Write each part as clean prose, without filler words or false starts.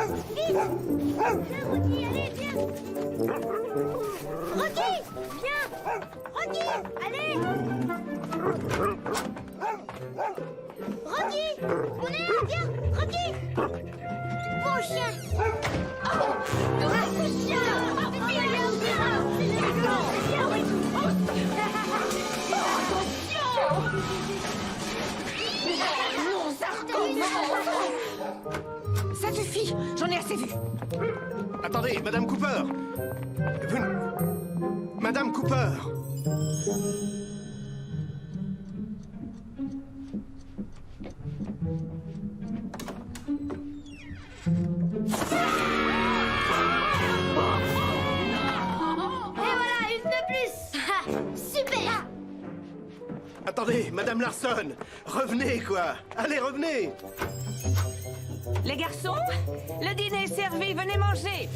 Rocky, allez, viens. Rocky, viens. Rocky, allez. Rocky, on est là, viens. Rocky. Bon chien. Oh, bon chien. Viens, Ça suffit, j'en ai assez vu. Attendez, Madame Cooper. Madame Cooper. super. Attendez, Madame Larson. Revenez, quoi. Allez, revenez. Les garçons, le dîner est servi, venez manger.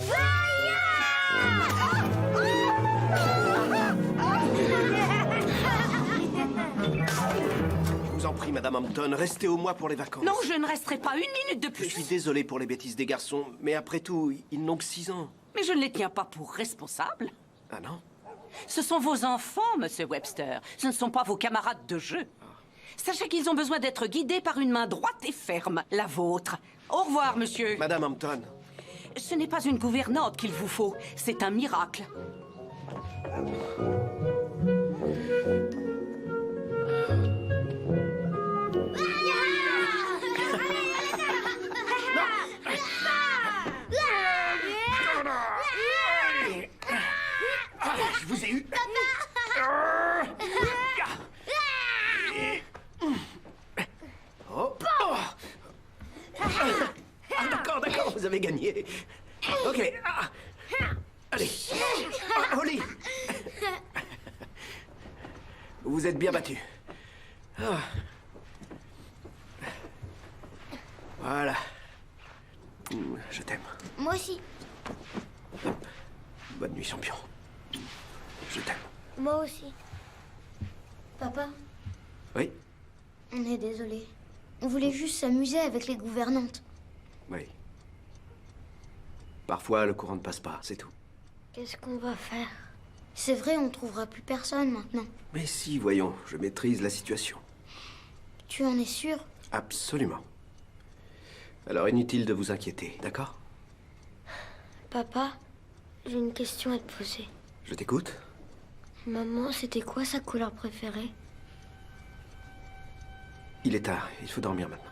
Je vous en prie, Madame Hampton, restez au mois pour les vacances. Non, je ne resterai pas une minute de Je plus. suis désolé pour les bêtises des garçons, mais après tout, ils n'ont que 6 ans. Mais je ne les tiens pas pour responsables. Ah non? Ce sont vos enfants, Monsieur Webster. Ce ne sont pas vos camarades de jeu. Sachez qu'ils ont besoin d'être guidés par une main droite et ferme, la vôtre. Au revoir, monsieur. Madame Hampton. Ce n'est pas une gouvernante qu'il vous faut, c'est un miracle. Je vous ai eu. Oh. Ah, d'accord, vous avez gagné. Ok. Allez. Holly. Vous êtes bien battu. Voilà. Je t'aime. Moi aussi. Bonne nuit, champion. Je t'aime. Moi aussi. Papa, Oui? on est désolé. On voulait juste s'amuser avec les gouvernantes. Oui. Parfois, le courant ne passe pas, c'est tout. Qu'est-ce qu'on va faire? C'est vrai, on trouvera plus personne maintenant. Mais si, voyons, je maîtrise la situation. Tu en es sûr? Absolument. Alors, inutile de vous inquiéter, d'accord? Papa, j'ai une question à te poser. Je t'écoute. Maman, c'était quoi sa couleur préférée? Il est tard, il faut dormir maintenant.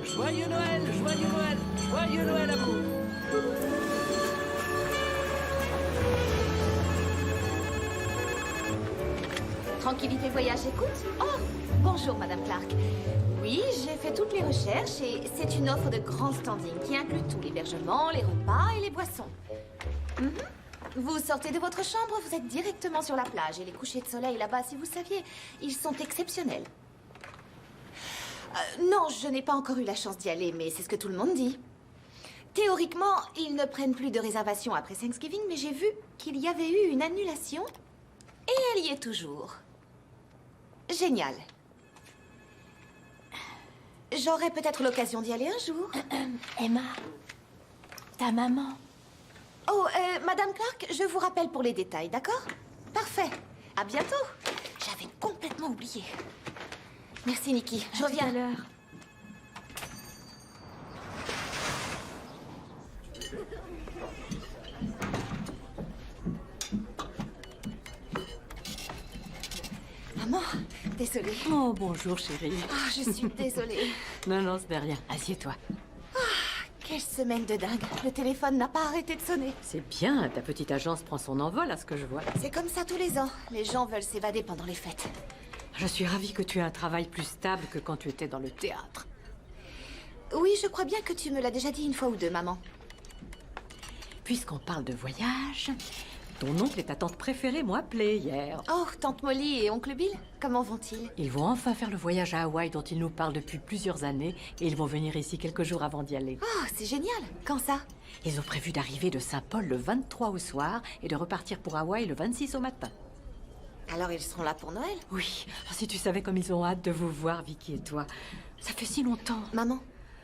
Joyeux Noël, joyeux Noël, joyeux Noël à vous. Tranquillité Voyage écoute. Oh, bonjour Madame Clark. Oui, j'ai fait toutes les recherches et c'est une offre de grand standing qui inclut tout, l'hébergement, les repas et les boissons. Mhm. Vous sortez de votre chambre, vous êtes directement sur la plage et les couchers de soleil là-bas, si vous saviez, ils sont exceptionnels. Non, je n'ai pas encore eu la chance d'y aller, mais c'est ce que tout le monde dit. Théoriquement, ils ne prennent plus de réservations après Thanksgiving, mais j'ai vu qu'il y avait eu une annulation et elle y est toujours. Génial. J'aurai peut-être l'occasion d'y aller un jour. Emma, ta maman. Oh, Madame Clark, je vous rappelle pour les détails, d'accord? Parfait. À bientôt. J'avais complètement oublié. Merci, Nikki. Je reviens. Tout à l'heure. Maman, désolée. Oh, bonjour, chérie. Ah, je suis désolée. Non, non, ce n'est rien. Assieds-toi. Quel Quelle semaine de dingue. Le téléphone n'a pas arrêté de sonner. C'est bien, ta petite agence prend son envol à ce que je vois. C'est comme ça tous les ans. Les gens veulent s'évader pendant les fêtes. Je suis ravie que tu aies un travail plus stable que quand tu étais dans le théâtre. Oui, je crois bien que tu me l'as déjà dit une fois ou deux, maman. Puisqu'on parle de voyage, ton oncle et ta tante préférée m'ont appelé hier. Oh, tante Molly et oncle Bill, comment vont-ils? Ils vont enfin faire le voyage à Hawaï dont ils nous parlent depuis plusieurs années et ils vont venir ici quelques jours avant d'y aller. Oh, c'est génial. Quand ça? Ils ont prévu d'arriver de Saint-Paul le 23 au soir et de repartir pour Hawaï le 26 au matin. Alors ils seront là pour Noël? Oui, si tu savais comme ils ont hâte de vous voir, Vicky et toi. Ça fait si longtemps. Maman?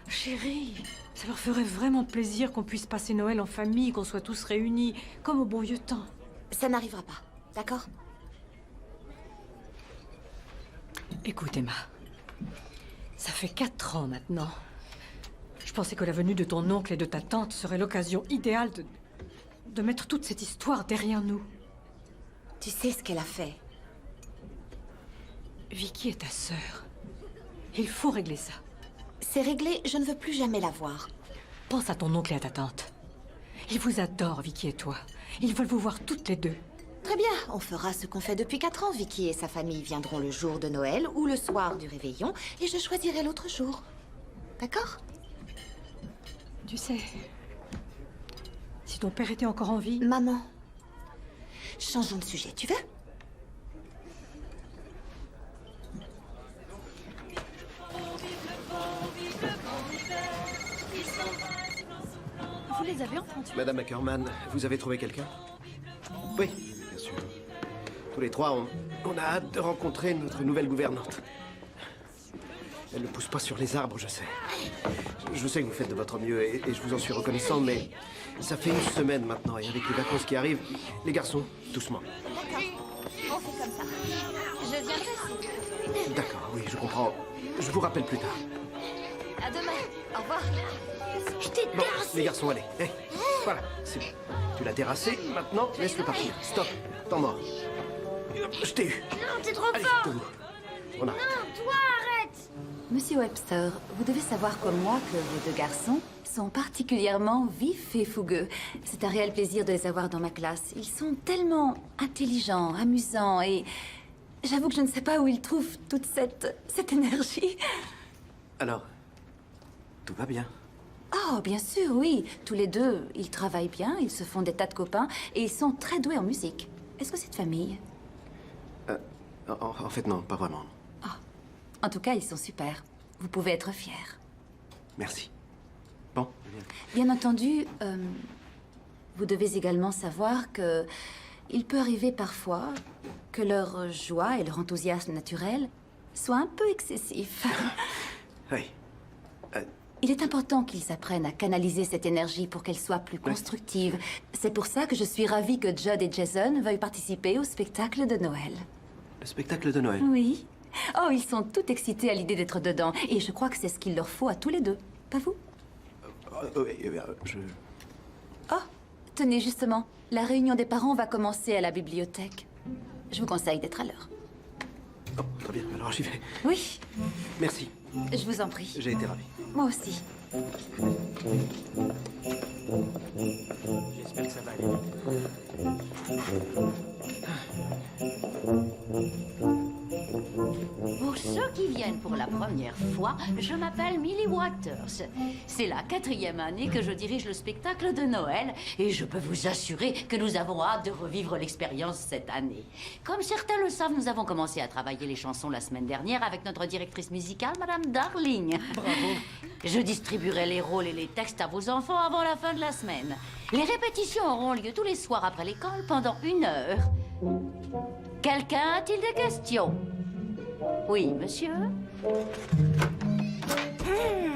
Chérie, ça leur ferait vraiment plaisir qu'on puisse passer Noël en famille, qu'on soit tous réunis, comme au bon vieux temps. Ça n'arrivera pas, d'accord? Écoute, Emma, ça fait 4 ans maintenant. Je pensais que la venue de ton oncle et de ta tante serait l'occasion idéale de mettre toute cette histoire derrière nous. Tu sais ce qu'elle a fait. Vicky est ta sœur. Il faut régler ça. C'est réglé, je ne veux plus jamais la voir. Pense à ton oncle et à ta tante. Ils vous adorent, Vicky et toi. Ils veulent vous voir toutes les deux. Très bien, on fera ce qu'on fait depuis 4 ans. Vicky et sa famille viendront le jour de Noël ou le soir du réveillon et je choisirai l'autre jour. D'accord? Tu sais, si ton père était encore en vie... Maman, changeons de sujet, tu veux? Vous les avez entendus? Madame Ackerman, vous avez trouvé quelqu'un? Oui, bien sûr. Tous les trois, on a hâte de rencontrer notre nouvelle gouvernante. Elle ne pousse pas sur les arbres, je sais. Je sais que vous faites de votre mieux et je vous en suis reconnaissant, mais ça fait 1 semaine maintenant et avec les vacances qui arrivent, les garçons, doucement. D'accord, on fait comme ça. Je viendrai si vous préférez. D'accord, oui, je comprends. Je vous rappelle plus tard. À demain, au revoir. Je t'ai Bon, terrassé. les garçons, allez. Hey, voilà, c'est bon. Tu l'as terrassé, maintenant, laisse-le partir. Stop, temps mort. Je t'ai eu. Non, t'es trop Allez, fort. debout. On arrête. Non, toi, arrête. Monsieur Webster, vous devez savoir comme moi que vos 2 garçons sont particulièrement vifs et fougueux. C'est un réel plaisir de les avoir dans ma classe. Ils sont tellement intelligents, amusants et j'avoue que je ne sais pas où ils trouvent toute cette énergie. Alors, tout va bien. Oh, bien sûr, oui. Tous les 2, ils travaillent bien, ils se font des tas de copains et ils sont très doués en musique. Est-ce que c'est de famille? En fait, non, pas vraiment. En tout cas, ils sont super. Vous pouvez être fiers. Merci. Bon, Bien entendu, vous devez également savoir que il peut arriver parfois que leur joie et leur enthousiasme naturel soient un peu excessifs. oui. Il est important qu'ils apprennent à canaliser cette énergie pour qu'elle soit plus constructive. C'est pour ça que je suis ravie que Judd et Jason veuillent participer au spectacle de Noël. Le spectacle de Noël. Oui. Oh, ils sont tout excités à l'idée d'être dedans. Et je crois que c'est ce qu'il leur faut à tous les 2. Pas vous? Oui, Oh, tenez, justement, la réunion des parents va commencer à la bibliothèque. Je vous conseille d'être à l'heure. Oh, très bien, alors j'y vais. Oui, Merci, je vous en prie. j'ai été ravi. Moi aussi. J'espère que ça va aller. Pour ceux qui viennent pour la première fois, je m'appelle Millie Waters. C'est la 4e année que je dirige le spectacle de Noël et je peux vous assurer que nous avons hâte de revivre l'expérience cette année. Comme certains le savent, nous avons commencé à travailler les chansons la semaine dernière avec notre directrice musicale, Madame Darling. Bravo. Je distribuerai les rôles et les textes à vos enfants avant la fin de la semaine. Les répétitions auront lieu tous les soirs après l'école pendant 1 heure. Quelqu'un a-t-il des questions? Oui, monsieur?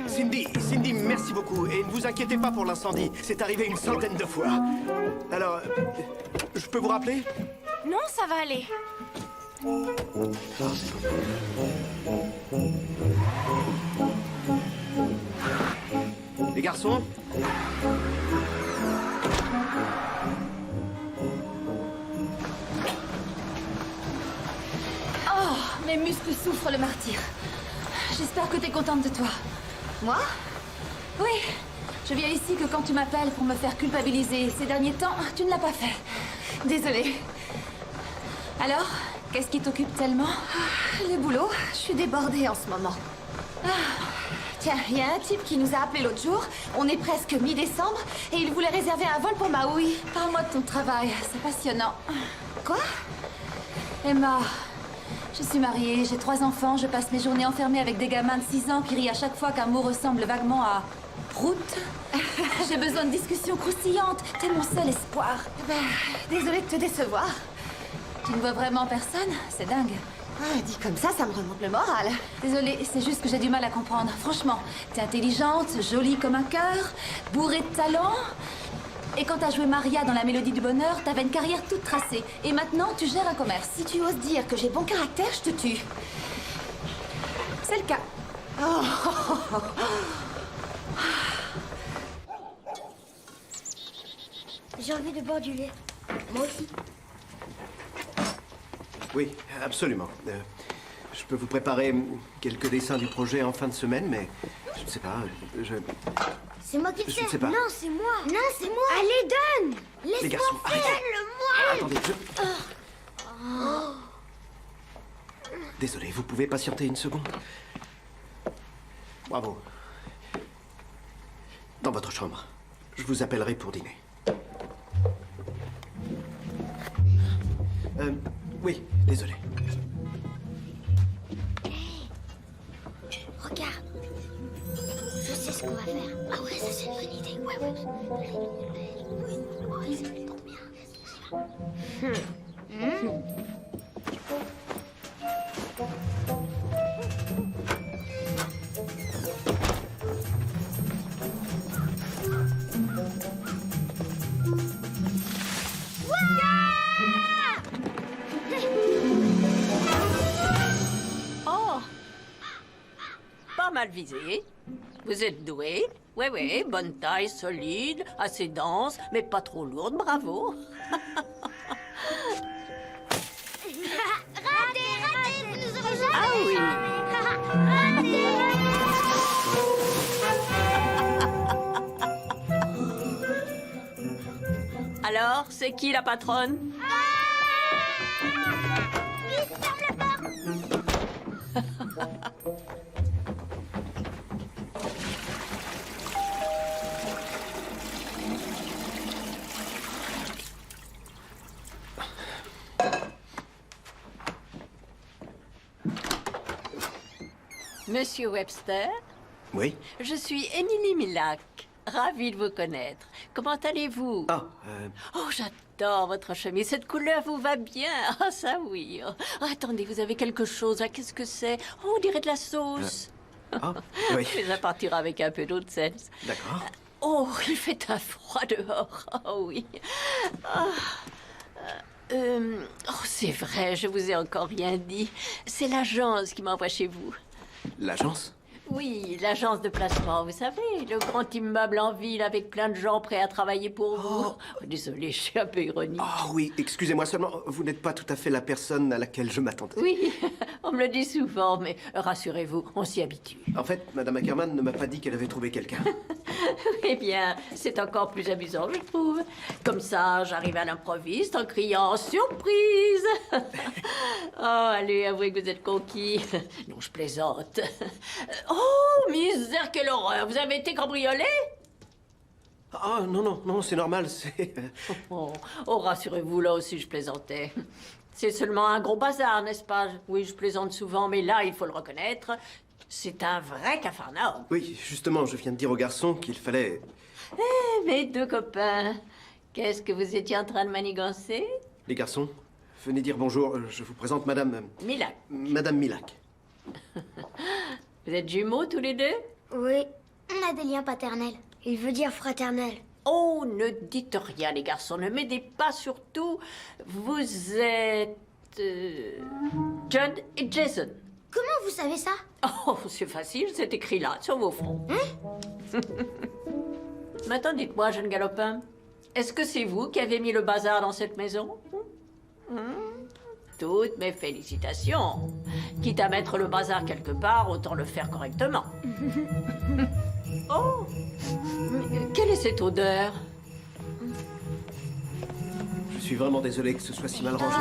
Cindy, merci beaucoup. Et ne vous inquiétez pas pour l'incendie. C'est arrivé une centaine de fois. Alors, je peux vous rappeler? Non, ça va aller. Les garçons? Oh, mes muscles souffrent le martyre. J'espère que t'es contente de toi. Moi? Oui, Je viens ici que quand tu m'appelles pour me faire culpabiliser. Ces derniers temps, tu ne l'as pas fait. Désolée. Alors, qu'est-ce qui t'occupe tellement? Le boulot, je suis débordée en ce moment. Tiens, il y a un type qui nous a appelé l'autre jour. On est presque mi-décembre et il voulait réserver un vol pour Maui. Parle-moi de ton travail, c'est passionnant. Quoi? Emma, je suis mariée, j'ai 3 enfants, je passe mes journées enfermée avec des gamins de 6 ans qui rient à chaque fois qu'un mot ressemble vaguement à prout. J'ai besoin de discussions croustillantes, t'es mon seul espoir. Désolée de te décevoir. Tu ne vois vraiment personne? C'est dingue. Dit comme ça me remonte le moral. Désolée, c'est juste que j'ai du mal à comprendre. Franchement, t'es intelligente, jolie comme un cœur, bourrée de talent. Et quand t'as joué Maria dans La Mélodie du Bonheur, t'avais une carrière toute tracée. Et maintenant, tu gères un commerce. Si tu oses dire que j'ai bon caractère, je te tue. C'est le cas. J'ai envie de boire du lait. Moi aussi. Oui, absolument. Je peux vous préparer quelques dessins du projet en fin de semaine, mais je ne sais pas, C'est moi qui le Je ne sais. sais pas. Non, c'est moi. Non, c'est moi. Allez, donne. Les garçons, Laisse-moi arrêtez. faire le moi. Attendez, Désolé, vous pouvez patienter une seconde? Bravo. Dans votre chambre. Je vous appellerai pour dîner. Oui, désolé. Regarde. Je sais ce qu'on va faire. Ah ouais, ça c'est une bonne idée. Ouais, ouais. Ouais, ça fait trop bien. Oh! Pas mal visé. Vous êtes doué. Oui, bonne taille, solide, assez dense, mais pas trop lourde, bravo. Raté, vous nous aurez jamais Ah oui. Alors, c'est qui la patronne? Monsieur Webster, Oui? je suis Émilie Millac. Ravie de vous connaître. Comment allez-vous? Ah, Oh, j'adore votre chemise. Cette couleur vous va bien. Ah, ça oui. Oh, attendez, vous avez quelque chose là. Qu'est-ce que c'est? Oh, on dirait de la sauce. ah, oui. Mais ça partira avec un peu d'eau de sel. D'accord. Oh, il fait un froid dehors. Oh oui. Ah, oh, c'est vrai, je vous ai encore rien dit. C'est l'agence qui m'envoie chez vous. L'agence? Oui, l'agence de placement, vous savez, le grand immeuble en ville avec plein de gens prêts à travailler pour vous. Oh, désolée, je suis un peu ironique. Ah oui, excusez-moi seulement, vous n'êtes pas tout à fait la personne à laquelle je m'attendais. Oui, on me le dit souvent, mais rassurez-vous, on s'y habitue. En fait, Madame Ackerman ne m'a pas dit qu'elle avait trouvé quelqu'un. Eh bien, c'est encore plus amusant, je trouve. Comme ça, j'arrive à l'improviste en criant « Surprise !» Oh, allez, avouez que vous êtes conquis. Non, je plaisante. Oh, misère, quelle horreur! Vous avez été cambriolé? Ah non, c'est normal, c'est... Oh, rassurez-vous, là aussi, je plaisantais. C'est seulement un gros bazar, n'est-ce pas? Oui, je plaisante souvent, mais là, il faut le reconnaître, c'est un vrai capharnaüm. Oui, justement, je viens de dire aux garçons qu'il fallait... Eh, mes deux copains, qu'est-ce que vous étiez en train de manigancer? Les garçons, venez dire bonjour, je vous présente Madame... Milac. Madame Millac. Vous êtes jumeaux tous les deux? Oui, on a des liens paternels. Il veut dire fraternel. Oh, ne dites rien, les garçons, ne m'aidez pas surtout. Vous êtes... John et Jason. Comment vous savez ça? Oh, c'est facile, c'est écrit là, sur vos fronts. Maintenant, dites-moi, jeune galopin, est-ce que c'est vous qui avez mis le bazar dans cette maison? Toutes mes félicitations. Quitte à mettre le bazar quelque part, autant le faire correctement. Oh! Quelle est cette odeur? Je suis vraiment désolé que ce soit si mal rangé.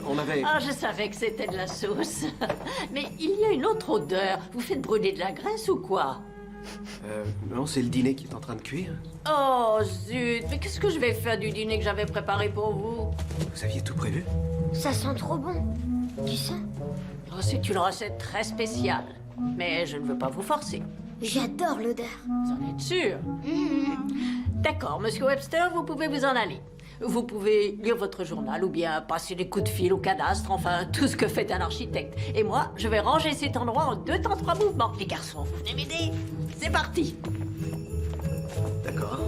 On avait... Ah, je savais que c'était de la sauce. Mais il y a une autre odeur. Vous faites brûler de la graisse ou quoi? Non, c'est le dîner qui est en train de cuire. Oh, zut! Mais qu'est-ce que je vais faire du dîner que j'avais préparé pour vous? Vous aviez tout prévu? Ça sent trop bon. Tu sais, Oh, c'est une recette très spéciale. Mais je ne veux pas vous forcer. j'adore l'odeur. Vous en êtes sûr? D'accord, monsieur Webster, vous pouvez vous en aller. Vous pouvez lire votre journal ou bien passer des coups de fil au cadastre, enfin tout ce que fait un architecte. Et moi, je vais ranger cet endroit en 2 temps 3 mouvements. Les garçons, vous venez m'aider? C'est parti! D'accord.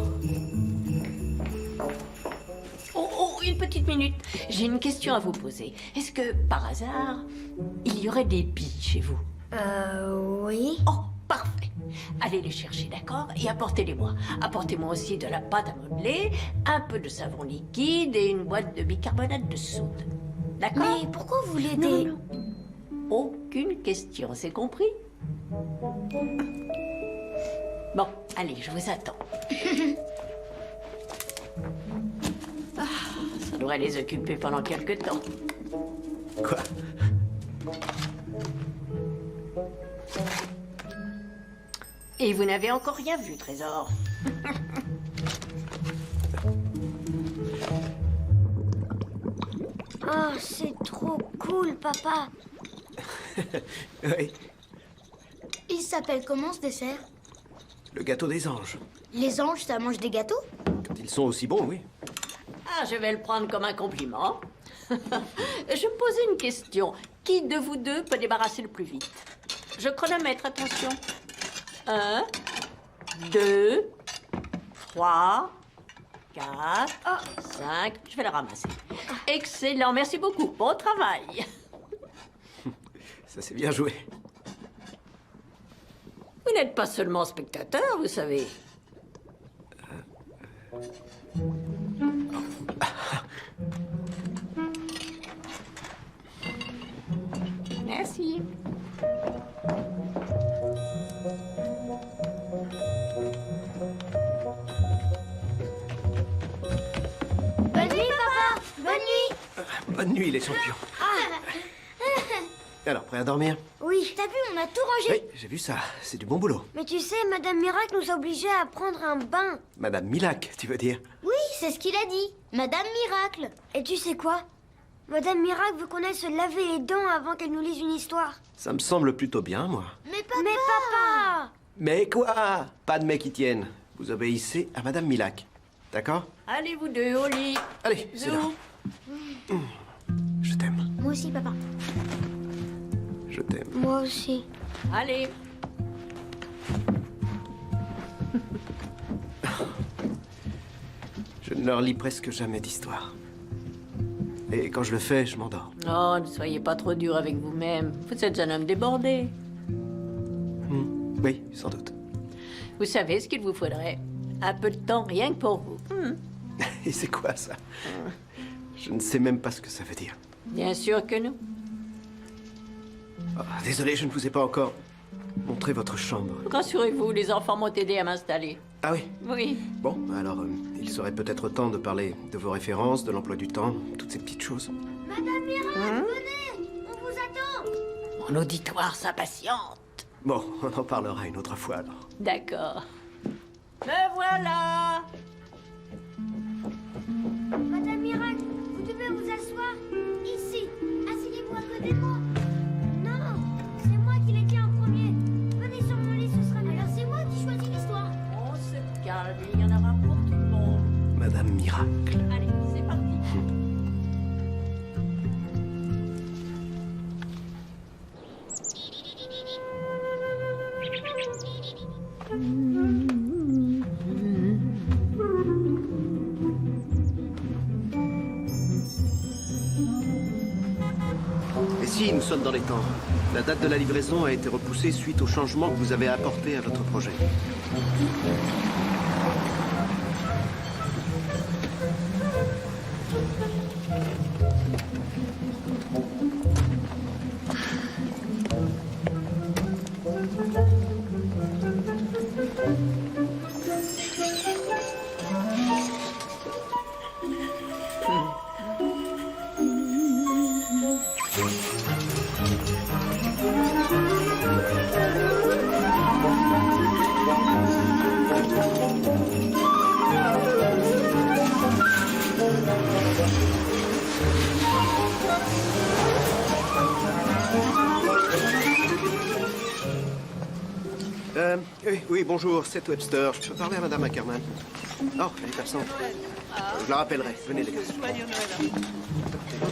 Oh, une petite minute. J'ai une question à vous poser. Est-ce que, par hasard, il y aurait des billes chez vous? Oui. Oh, parfait. Allez les chercher, d'accord? Et apportez-les-moi. Apportez-moi aussi de la pâte à modeler, un peu de savon liquide et une boîte de bicarbonate de soude. D'accord? Mais pourquoi vous voulez Non, des... non. Aucune question, c'est compris? Bon, allez, je vous attends. Ah, ça devrait les occuper pendant quelque temps. Quoi? Et vous n'avez encore rien vu, Trésor. Oh, c'est trop cool, papa. Oui, Il s'appelle comment ce dessert? le gâteau des anges. Les anges, ça mange des gâteaux? Quand ils sont aussi bons, oui. Ah, je vais le prendre comme un compliment. Je me posais une question. Qui de vous deux peut débarrasser le plus vite? Je chronomètre, attention. 1, 2, 3, 4, 5. Je vais le ramasser. Excellent, merci beaucoup. Bon travail. Ça s'est bien joué. Vous n'êtes pas seulement spectateur, vous savez. Merci. Bonne nuit, papa. Bonne nuit. Bonne nuit, les champions. Alors, prêt à dormir? Oui. T'as vu, on a tout rangé. Oui, j'ai vu ça. C'est du bon boulot. Mais tu sais, Madame Miracle nous a obligés à prendre un bain. Madame Milac, tu veux dire? Oui, c'est ce qu'il a dit. Madame Miracle. Et tu sais quoi? Madame Miracle veut qu'on aille se laver les dents avant qu'elle nous lise une histoire. Ça me semble plutôt bien, moi. Mais papa. Mais quoi? Pas de mais qui tiennent. Vous obéissez à Madame Milac. D'accord? Allez, vous deux, au lit. Allez, c'est là. Je t'aime. Moi aussi, papa. Je t'aime. Moi aussi. Allez. Je ne leur lis presque jamais d'histoire. Et quand je le fais, je m'endors. Oh, ne soyez pas trop dur avec vous-même. Vous êtes un homme débordé. Oui, sans doute. Vous savez ce qu'il vous faudrait? Un peu de temps rien que pour vous. Et c'est quoi ça? Je ne sais même pas ce que ça veut dire. Bien sûr que non. Oh, désolé, je ne vous ai pas encore montré votre chambre. Rassurez-vous, les enfants m'ont aidé à m'installer. Ah oui? Oui. Bon, alors, il serait peut-être temps de parler de vos références, de l'emploi du temps, toutes ces petites choses. Madame Miracle, venez. On vous attend. Mon auditoire s'impatiente. Bon, on en parlera une autre fois alors. D'accord. Me voilà. Madame Miracle, vous devez vous asseoir ici. Asseyez-vous à côté de moi. Non, c'est moi qui l'ai dit en premier. Venez sur mon lit, ce sera mieux. Alors c'est moi qui choisis l'histoire. On se calme, il y en aura pour tout le monde. Madame Miracle. Allez, c'est parti. Et si, nous sommes dans les temps. La date de la livraison a été repoussée suite au changement que vous avez apporté à votre projet. Oui, bonjour, c'est Webster. Je peux parler à Madame Ackerman? Oh, elle est absente. Je la rappellerai. Venez, les gars.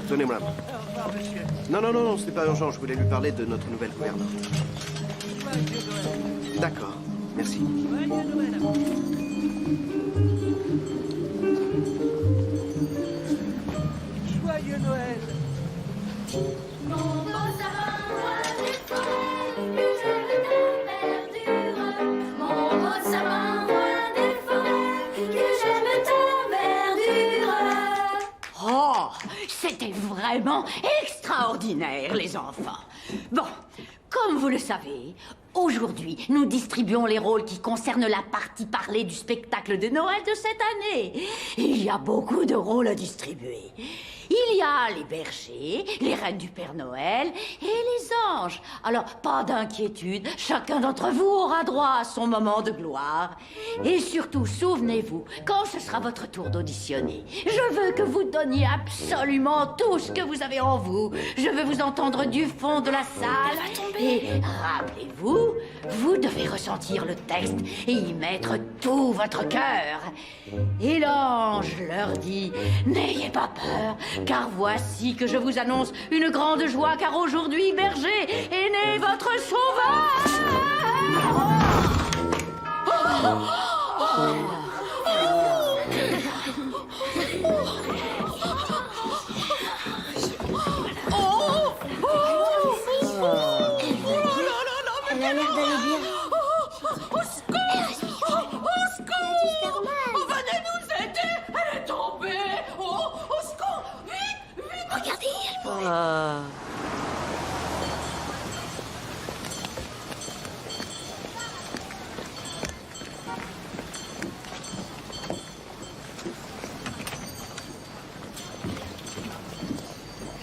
Donnez-moi la main. Non, ce n'est pas urgent. Je voulais lui parler de notre nouvelle gouvernante. D'accord, merci. Joyeux Noël! Oh, c'était vraiment extraordinaire, les enfants. Bon, comme vous le savez, aujourd'hui, nous distribuons les rôles qui concernent la partie parlée du spectacle de Noël de cette année. Il y a beaucoup de rôles à distribuer. Il y a les bergers, les reines du Père Noël et les anges. Alors, pas d'inquiétude, chacun d'entre vous aura droit à son moment de gloire. Et surtout, souvenez-vous, quand ce sera votre tour d'auditionner, je veux que vous donniez absolument tout ce que vous avez en vous. Je veux vous entendre du fond de la salle. Et rappelez-vous, vous devez ressentir le texte et y mettre tout votre cœur. Et l'ange leur dit, n'ayez pas peur, car voici que je vous annonce une grande joie, car aujourd'hui, berger, est né votre sauveur. Elle a l'air d'aller bien. Regardez, elle pourrait.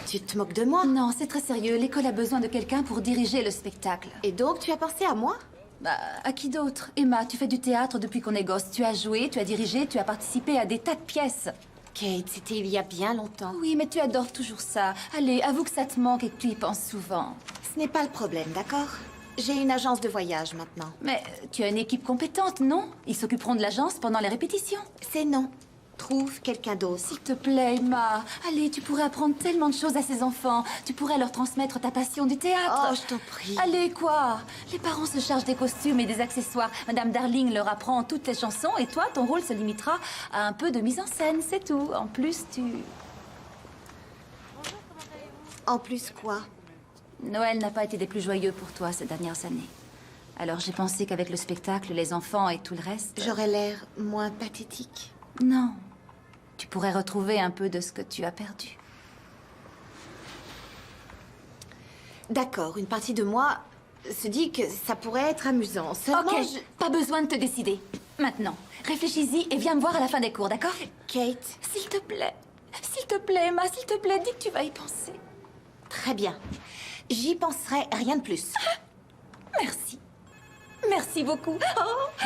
Tu te moques de moi? Non, c'est très sérieux. L'école a besoin de quelqu'un pour diriger le spectacle. Et donc, tu as pensé à moi? Bah, à qui d'autre? Emma, tu fais du théâtre depuis qu'on est gosse. Tu as joué, tu as dirigé, tu as participé à des tas de pièces. Kate, c'était il y a bien longtemps. Oui, mais tu adores toujours ça. Allez, avoue que ça te manque et que tu y penses souvent. Ce n'est pas le problème, d'accord? J'ai une agence de voyage maintenant. Mais tu as une équipe compétente, non? Ils s'occuperont de l'agence pendant les répétitions. C'est non. Trouve quelqu'un d'autre. S'il te plaît, Emma. Allez, tu pourrais apprendre tellement de choses à ces enfants. Tu pourrais leur transmettre ta passion du théâtre. Oh, je t'en prie. Allez, quoi? Les parents se chargent des costumes et des accessoires. Madame Darling leur apprend toutes les chansons et toi, ton rôle se limitera à un peu de mise en scène, c'est tout. En plus, En plus quoi? Noël n'a pas été des plus joyeux pour toi ces dernières années. Alors j'ai pensé qu'avec le spectacle, les enfants et tout le reste... J'aurais l'air moins pathétique. Non. Tu pourrais retrouver un peu de ce que tu as perdu. D'accord, une partie de moi se dit que ça pourrait être amusant. Seulement, Ok, pas besoin de te décider. Maintenant, réfléchis-y et viens me voir à la fin des cours, d'accord? Kate, S'il te plaît, Emma, s'il te plaît, dis que tu vas y penser. très bien. J'y penserai, rien de plus. Merci. Merci beaucoup. Oh.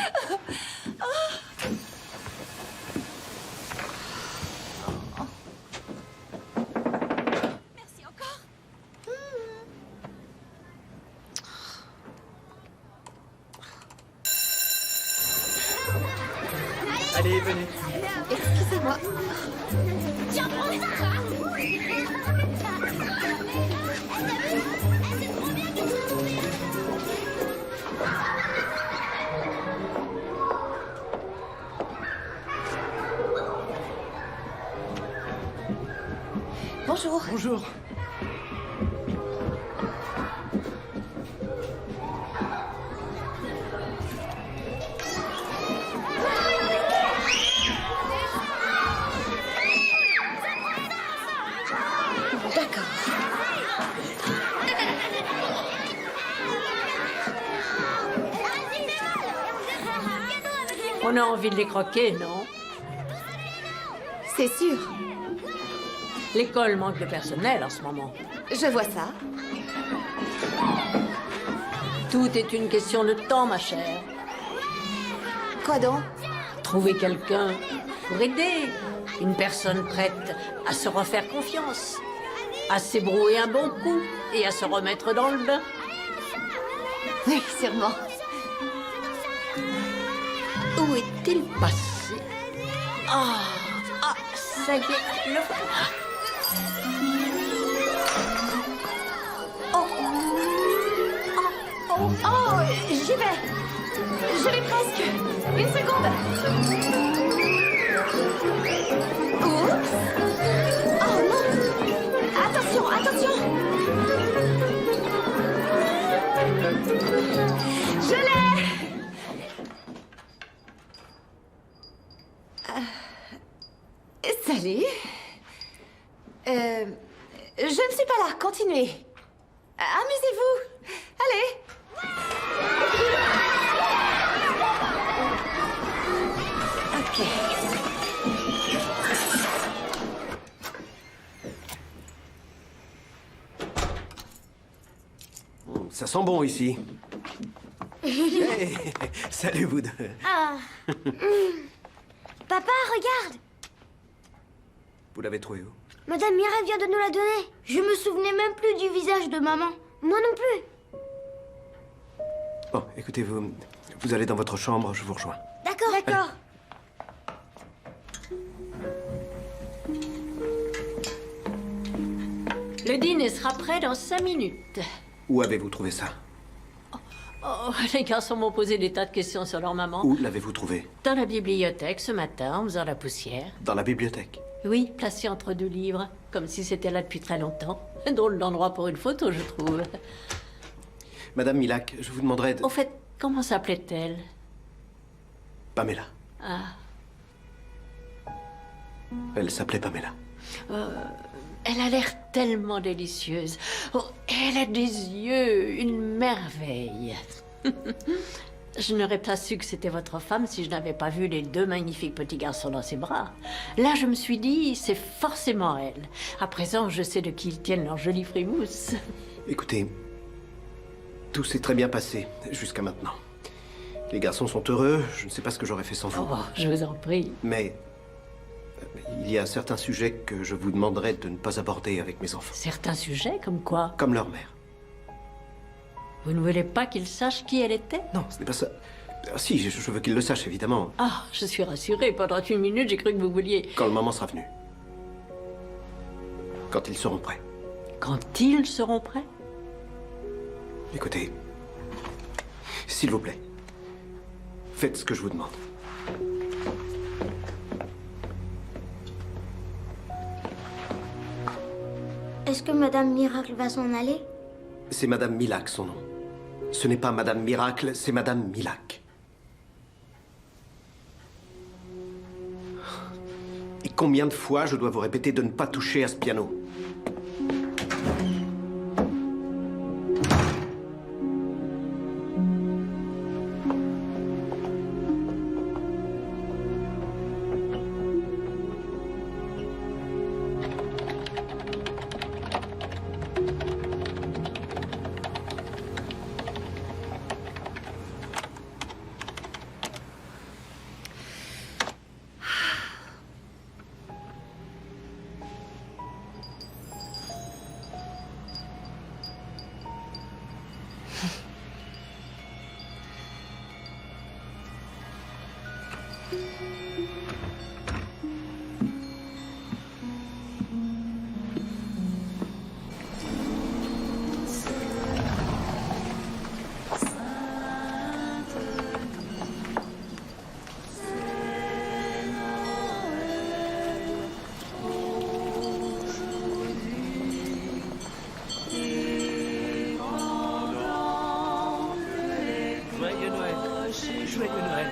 Merci encore. Allez, venez. Excusez-moi. Bonjour. Bonjour. D'accord. On a envie de les croquer, non? C'est sûr. L'école manque de personnel en ce moment. Je vois ça. Tout est une question de temps, ma chère. Quoi donc? Trouver quelqu'un pour aider. Une personne prête à se refaire confiance. À s'ébrouer un bon coup et à se remettre dans le bain. Oui, sûrement. Où est-il passé? Ah, ça y est, le voilà. Oh, j'y vais. Je vais presque. Une seconde. Oups. Oh non. Attention, attention. Je l'ai. Salut. Je ne suis pas là. Continuez. Amusez-vous. Allez. Ok. Ça sent bon ici. Hey, salut vous deux. Ah. Papa, regarde. Vous l'avez trouvé où? Madame Miracle vient de nous la donner. Je me souvenais même plus du visage de maman. Moi non plus. Bon, écoutez, vous allez dans votre chambre, je vous rejoins. D'accord. D'accord. Le dîner sera prêt dans 5 minutes. Où avez-vous trouvé ça? Oh, les garçons m'ont posé des tas de questions sur leur maman. Où l'avez-vous trouvé? Dans la bibliothèque ce matin, en faisant la poussière. Dans la bibliothèque? Oui, placée entre 2 livres, comme si c'était là depuis très longtemps. Drôle d'endroit pour une photo, je trouve. Madame Milac, je vous demanderais de... Au fait, comment s'appelait-elle? Pamela. Ah, Elle s'appelait Pamela. elle a l'air tellement délicieuse. Oh, elle a des yeux, une merveille. Je n'aurais pas su que c'était votre femme si je n'avais pas vu les 2 magnifiques petits garçons dans ses bras. Là, je me suis dit, c'est forcément elle. À présent, je sais de qui ils tiennent leur jolie frimousse. Écoutez, tout s'est très bien passé jusqu'à maintenant. Les garçons sont heureux, je ne sais pas ce que j'aurais fait sans vous. Oh, je vous en prie. Mais il y a certains sujets que je vous demanderais de ne pas aborder avec mes enfants. Certains sujets, comme quoi? Comme leur mère. Vous ne voulez pas qu'ils sachent qui elle était? Non, ce n'est pas ça. Ah, si, je veux qu'ils le sachent, évidemment. Ah, je suis rassurée. Pendant 1 minute, j'ai cru que vous vouliez... Quand le moment sera venu. Quand ils seront prêts. Quand ils seront prêts? Écoutez, s'il vous plaît, faites ce que je vous demande. Est-ce que Madame Miracle va s'en aller? C'est Madame Milac, son nom. Ce n'est pas Madame Miracle, c'est Madame Milac. Et combien de fois je dois vous répéter de ne pas toucher à ce piano? Joyeux Noël. Joyeux Noël.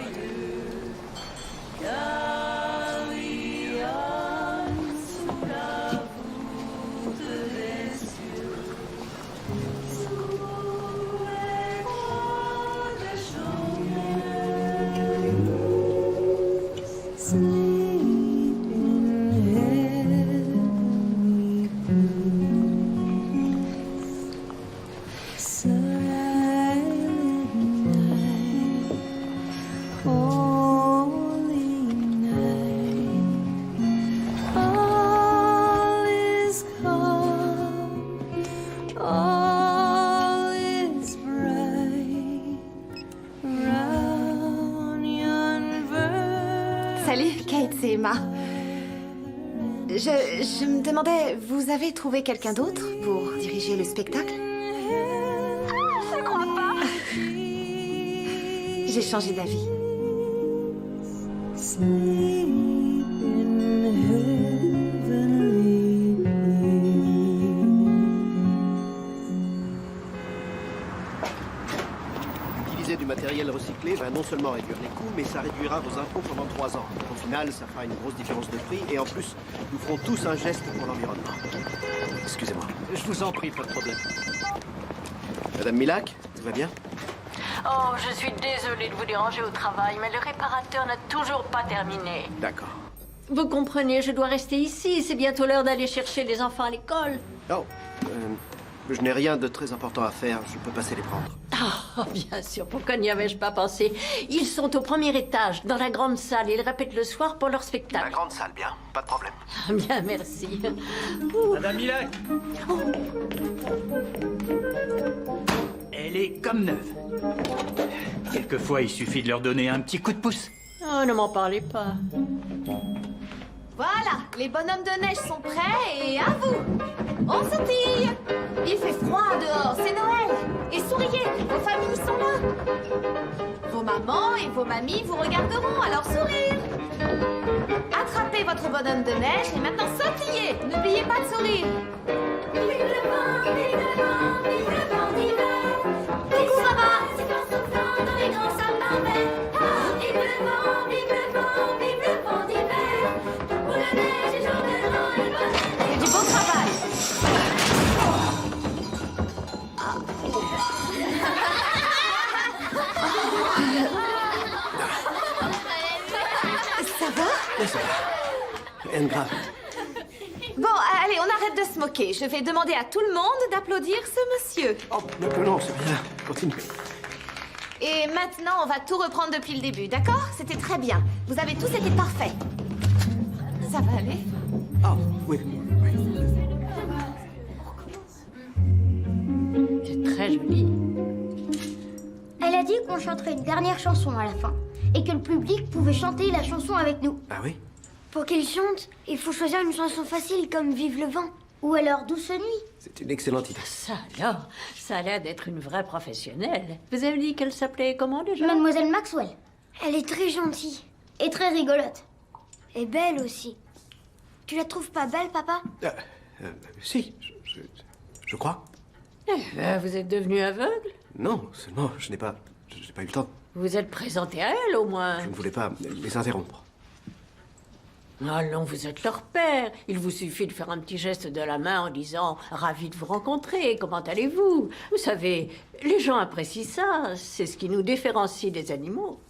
c'est Emma. Je me demandais, vous avez trouvé quelqu'un d'autre pour diriger le spectacle? Je crois pas. J'ai changé d'avis. Utiliser du matériel recyclé va non seulement réduire les coûts, mais ça réduira vos impôts pendant 3 ans. Au final, ça fera une grosse différence de prix et en plus, nous ferons tous un geste pour l'environnement. Excusez-moi. Je vous en prie, pas de problème. Madame Milak, tout va bien? Oh, je suis désolée de vous déranger au travail, mais le réparateur n'a toujours pas terminé. D'accord. Vous comprenez, je dois rester ici. C'est bientôt l'heure d'aller chercher les enfants à l'école. Oh, je n'ai rien de très important à faire. Je peux passer les prendre. Oh, bien sûr, pourquoi n'y avais-je pas pensé? Ils sont au premier étage, dans la grande salle. Ils répètent le soir pour leur spectacle. La grande salle, bien. Pas de problème. Bien, merci. Madame Milak. Elle est comme neuve. Quelquefois, il suffit de leur donner un petit coup de pouce. Oh, ne m'en parlez pas. Voilà, les bonhommes de neige sont prêts et à vous. On sautille. Il fait froid dehors, c'est Noël. Et souriez, vos familles sont là. Vos mamans et vos mamies vous regarderont, alors sourire. Attrapez votre bonhomme de neige et maintenant sautillez. N'oubliez pas de sourire. Vive le vent, vive le vent, vive le vent d'hiver. Coucou, Rabat. C'est en soufflant dans les grands sapins verts. Ah, vive le vent, vive le vent, vive le vent d'hiver. Pour la neige et jour de l'an et bonne année. Et du beau travail. Ça va? Oui, ça va. Rien de grave. Bon, allez, on arrête de se moquer. Je vais demander à tout le monde d'applaudir ce monsieur. Oh, non, c'est bien. Continue. Et maintenant, on va tout reprendre depuis le début, d'accord? C'était très bien. Vous avez tous été parfaits. Ça va aller? Ah, oui. C'est très joli. Elle a dit qu'on chanterait une dernière chanson à la fin. Et que le public pouvait chanter la chanson avec nous. Ah oui? Pour qu'il chante, il faut choisir une chanson facile comme Vive le vent. Ou alors Douce nuit. C'est une excellente idée. Ça alors, ça a l'air d'être une vraie professionnelle. Vous avez dit qu'elle s'appelait comment déjà? Mademoiselle Maxwell. Elle est très gentille. Et très rigolote. Et belle aussi. Tu la trouves pas belle, papa? Si, je crois. Vous êtes devenu aveugle? Non, seulement, je n'ai pas eu le temps. Vous vous êtes présenté à elle au moins. Je ne voulais pas les interrompre. Allons, vous êtes leur père. Il vous suffit de faire un petit geste de la main en disant « Ravi de vous rencontrer, comment allez-vous » Vous savez, les gens apprécient ça. C'est ce qui nous différencie des animaux.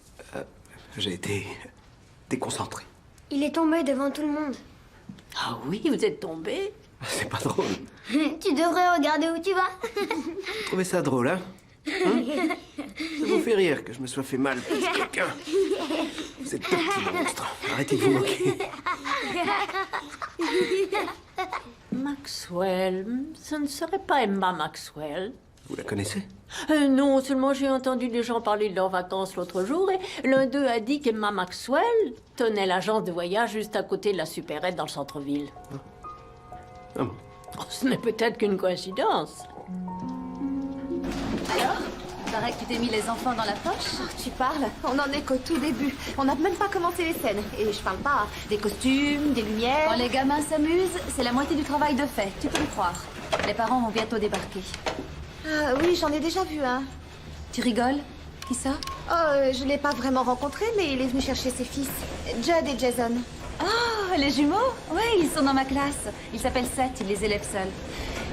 J'ai été déconcentré. Il est tombé devant tout le monde. Ah oui, vous êtes tombé? C'est pas drôle. Tu devrais regarder où tu vas. Vous trouvez ça drôle, hein? Ça vous fait rire que je me sois fait mal plus que quelqu'un. Vous êtes deux petits monstres. Arrêtez de vous moquer. Maxwell, ce ne serait pas Emma Maxwell? Vous la connaissez? Non, seulement j'ai entendu des gens parler de leurs vacances l'autre jour et l'un d'eux a dit qu'Emma Maxwell tenait l'agence de voyage juste à côté de la supérette dans le centre-ville. Ah bon? Oh, ce n'est peut-être qu'une coïncidence. Alors, paraît que tu t'es mis les enfants dans la poche. Tu parles? On en est qu'au tout début. On n'a même pas commencé les scènes. Et je parle pas des costumes, des lumières... Quand les gamins s'amusent, c'est la moitié du travail de fait, tu peux me croire. Les parents vont bientôt débarquer. Ah oui, j'en ai déjà vu un. Tu rigoles? Qui ça? Oh, je l'ai pas vraiment rencontré, mais il est venu chercher ses fils. Judd et Jason. Oh, les jumeaux? Oui, ils sont dans ma classe. Ils s'appellent Seth, il les élève seul.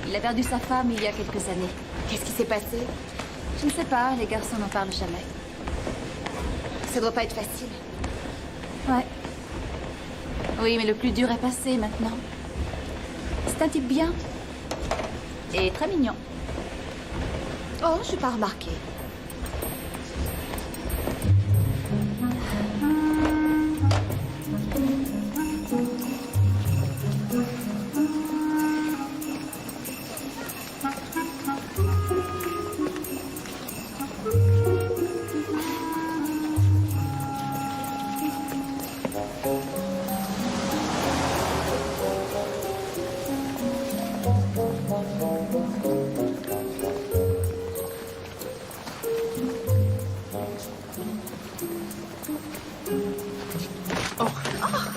Il a perdu sa femme il y a quelques années. Qu'est-ce qui s'est passé? Je ne sais pas, les garçons n'en parlent jamais. Ça doit pas être facile. Ouais. Oui, mais le plus dur est passé maintenant. C'est un type bien. Et très mignon. Oh, je n'ai pas remarqué.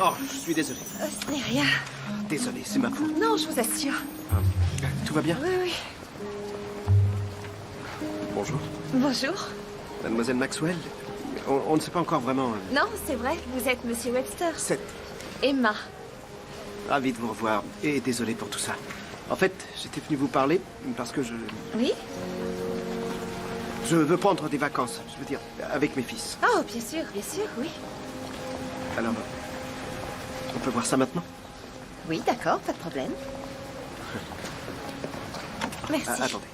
Oh, je suis désolé. Ce n'est rien. Désolé, c'est ma faute. Non, je vous assure. Tout va bien? Oui, oui. Bonjour. Bonjour. Mademoiselle Maxwell, on ne sait pas encore vraiment... Non, c'est vrai, vous êtes Monsieur Webster. C'est Emma. ravi de vous revoir et désolé pour tout ça. En fait, j'étais venu vous parler parce que je Oui? veux prendre des vacances, je veux dire, avec mes fils. Oh, bien sûr, oui. Alors, on peut voir ça maintenant? Oui, d'accord, pas de problème. Merci. Attendez.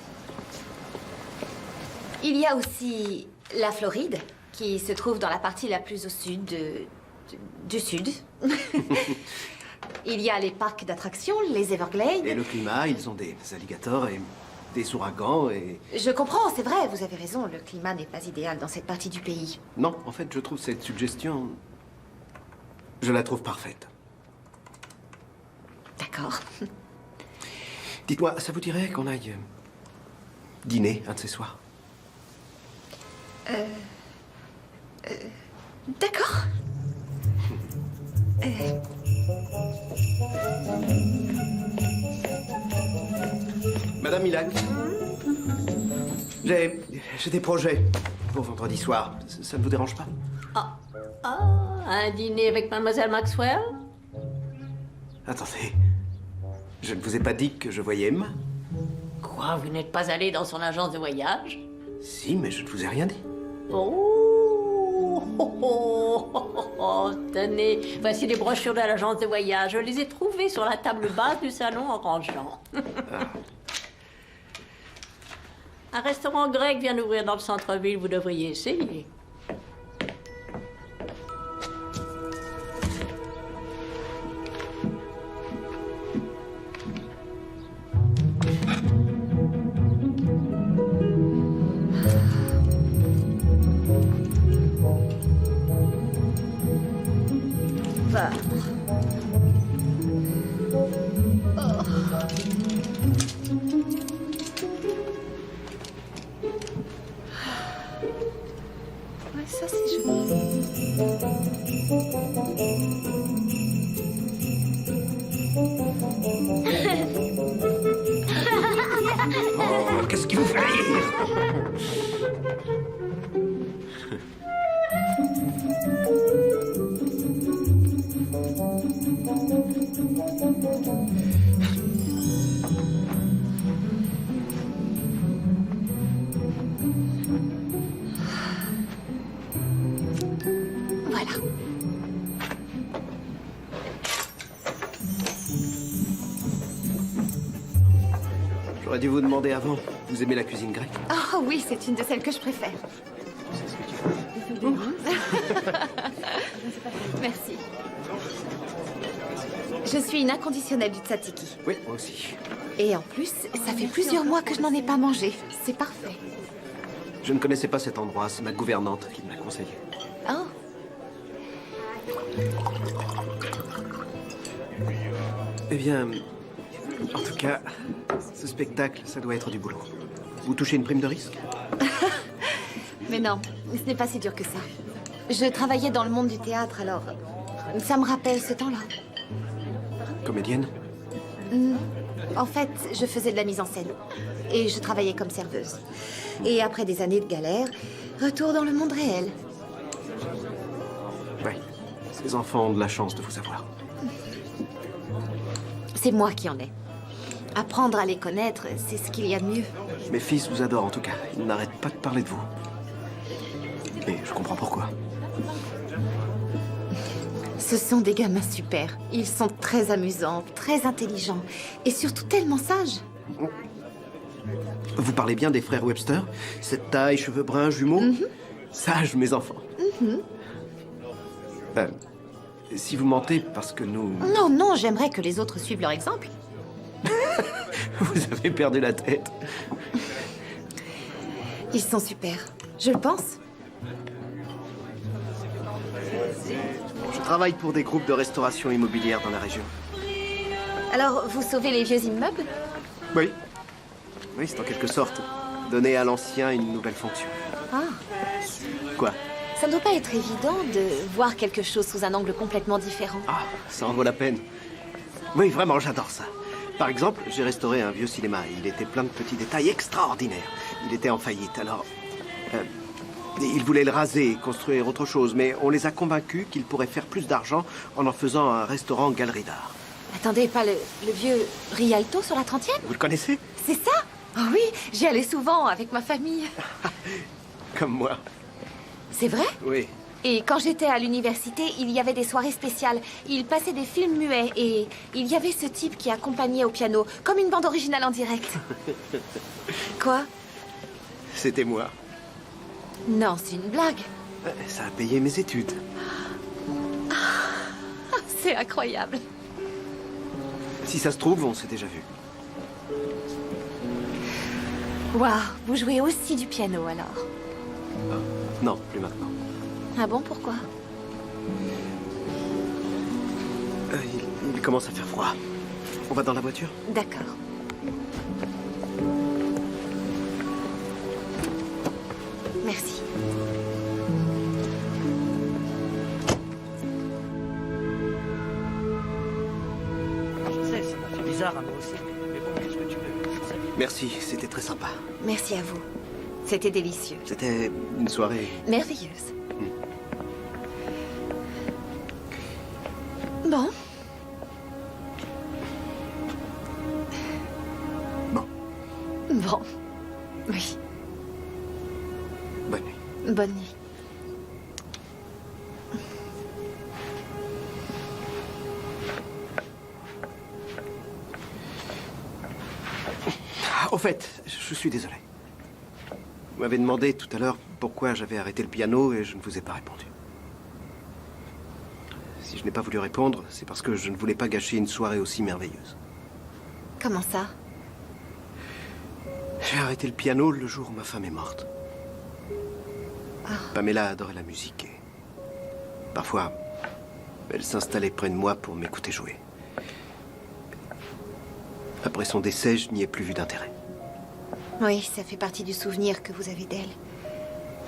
Il y a aussi la Floride, qui se trouve dans la partie la plus au sud du sud. Il y a les parcs d'attractions, les Everglades. Et le climat, ils ont des alligators et des ouragans et... Je comprends, c'est vrai, vous avez raison, le climat n'est pas idéal dans cette partie du pays. Non, en fait, je trouve cette suggestion... Je la trouve parfaite. D'accord. Dites-moi, ça vous dirait qu'on aille dîner un de ces soirs? D'accord. Madame Milan, j'ai des projets pour vendredi soir. Ça ne vous dérange pas? Un dîner avec Mademoiselle Maxwell? Attendez, je ne vous ai pas dit que je voyais Emma? Quoi, vous n'êtes pas allé dans son agence de voyage? Si, mais je ne vous ai rien dit. Tenez, voici les brochures de l'agence de voyage. Je les ai trouvées sur la table basse du salon en rangeant. Un restaurant grec vient d'ouvrir dans le centre-ville, vous devriez essayer. Ouais, ça c'est joli. Oh, qu'est-ce qui vous fait rire? Voilà. J'aurais dû vous demander avant. Vous aimez la cuisine grecque? Oh oui, c'est une de celles que je préfère. Merci. Je suis une inconditionnelle du tzatziki. Oui, moi aussi. Et en plus, ça fait plusieurs mois que je n'en ai pas mangé. C'est parfait. Je ne connaissais pas cet endroit. C'est ma gouvernante qui me l'a conseillé. Oh, Eh bien, en tout cas, ce spectacle, ça doit être du boulot. Vous touchez une prime de risque? mais non, ce n'est pas si dur que ça. Je travaillais dans le monde du théâtre, alors ça me rappelle ce temps-là. Comédienne? En fait, je faisais de la mise en scène. Et je travaillais comme serveuse. Et après des années de galère, retour dans le monde réel. Oui. Ces enfants ont de la chance de vous avoir. C'est moi qui en ai. Apprendre à les connaître, c'est ce qu'il y a de mieux. Mes fils vous adorent en tout cas. Ils n'arrêtent pas de parler de vous. Et je comprends pourquoi. Ce sont des gamins super. Ils sont très amusants, très intelligents. Et surtout tellement sages. Vous parlez bien des frères Webster? Cette taille, cheveux bruns, jumeaux? Sages, mes enfants. Si vous mentez parce que nous... Non, non, j'aimerais que les autres suivent leur exemple. Vous avez perdu la tête. Ils sont super. Je le pense. Je travaille pour des groupes de restauration immobilière dans la région. Alors, vous sauvez les vieux immeubles? Oui. Oui, c'est en quelque sorte donner à l'ancien une nouvelle fonction. Ah, Quoi? Ça ne doit pas être évident de voir quelque chose sous un angle complètement différent. Ah, ça en vaut la peine. Oui, vraiment, j'adore ça. Par exemple, j'ai restauré un vieux cinéma. Il était plein de petits détails extraordinaires. Il était en faillite, alors... ils voulaient le raser et construire autre chose, mais on les a convaincus qu'ils pourraient faire plus d'argent en faisant un restaurant-galerie d'art. Attendez, pas le vieux Rialto sur la 30e? Vous le connaissez? C'est ça? Oh oui, j'y allais souvent avec ma famille. Comme moi. C'est vrai? Oui. Et quand j'étais à l'université, il y avait des soirées spéciales. Il passait des films muets et il y avait ce type qui accompagnait au piano, comme une bande originale en direct. Quoi? C'était moi. Non, c'est une blague. Ça a payé mes études. C'est incroyable. Si ça se trouve, on s'est déjà vu. Waouh, vous jouez aussi du piano alors? Non, plus maintenant. Ah bon, pourquoi? Il commence à faire froid. On va dans la voiture? D'accord. Merci. Je sais, ça m'a fait bizarre à moi aussi. Mais bon, qu'est-ce que tu veux? Merci, c'était très sympa. Merci à vous. C'était délicieux. C'était une soirée... Merveilleuse. Bon. Bon. Bon. Oui. Bonne nuit. Bonne nuit. Au fait, je suis désolé. Vous m'avez demandé tout à l'heure pourquoi j'avais arrêté le piano et je ne vous ai pas répondu. Si je n'ai pas voulu répondre, c'est parce que je ne voulais pas gâcher une soirée aussi merveilleuse. Comment ça? J'ai arrêté le piano le jour où ma femme est morte. Pamela adorait la musique et... parfois, elle s'installait près de moi pour m'écouter jouer. Après son décès, je n'y ai plus vu d'intérêt. Oui, ça fait partie du souvenir que vous avez d'elle.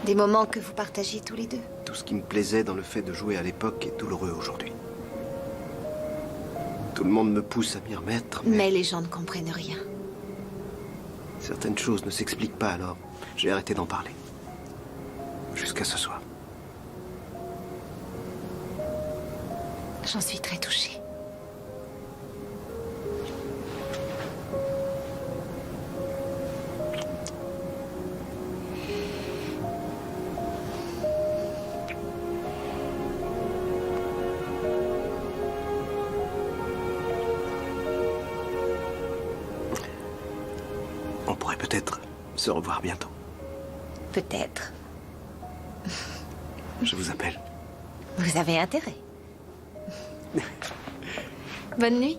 Des moments que vous partagez tous les deux. Tout ce qui me plaisait dans le fait de jouer à l'époque est douloureux aujourd'hui. Tout le monde me pousse à m'y remettre, mais les gens ne comprennent rien. certaines choses ne s'expliquent pas, alors j'ai arrêté d'en parler. Jusqu'à ce soir. J'en suis très touchée. On pourrait peut-être se revoir bientôt. Peut-être. Je vous appelle. Vous avez intérêt. Bonne nuit.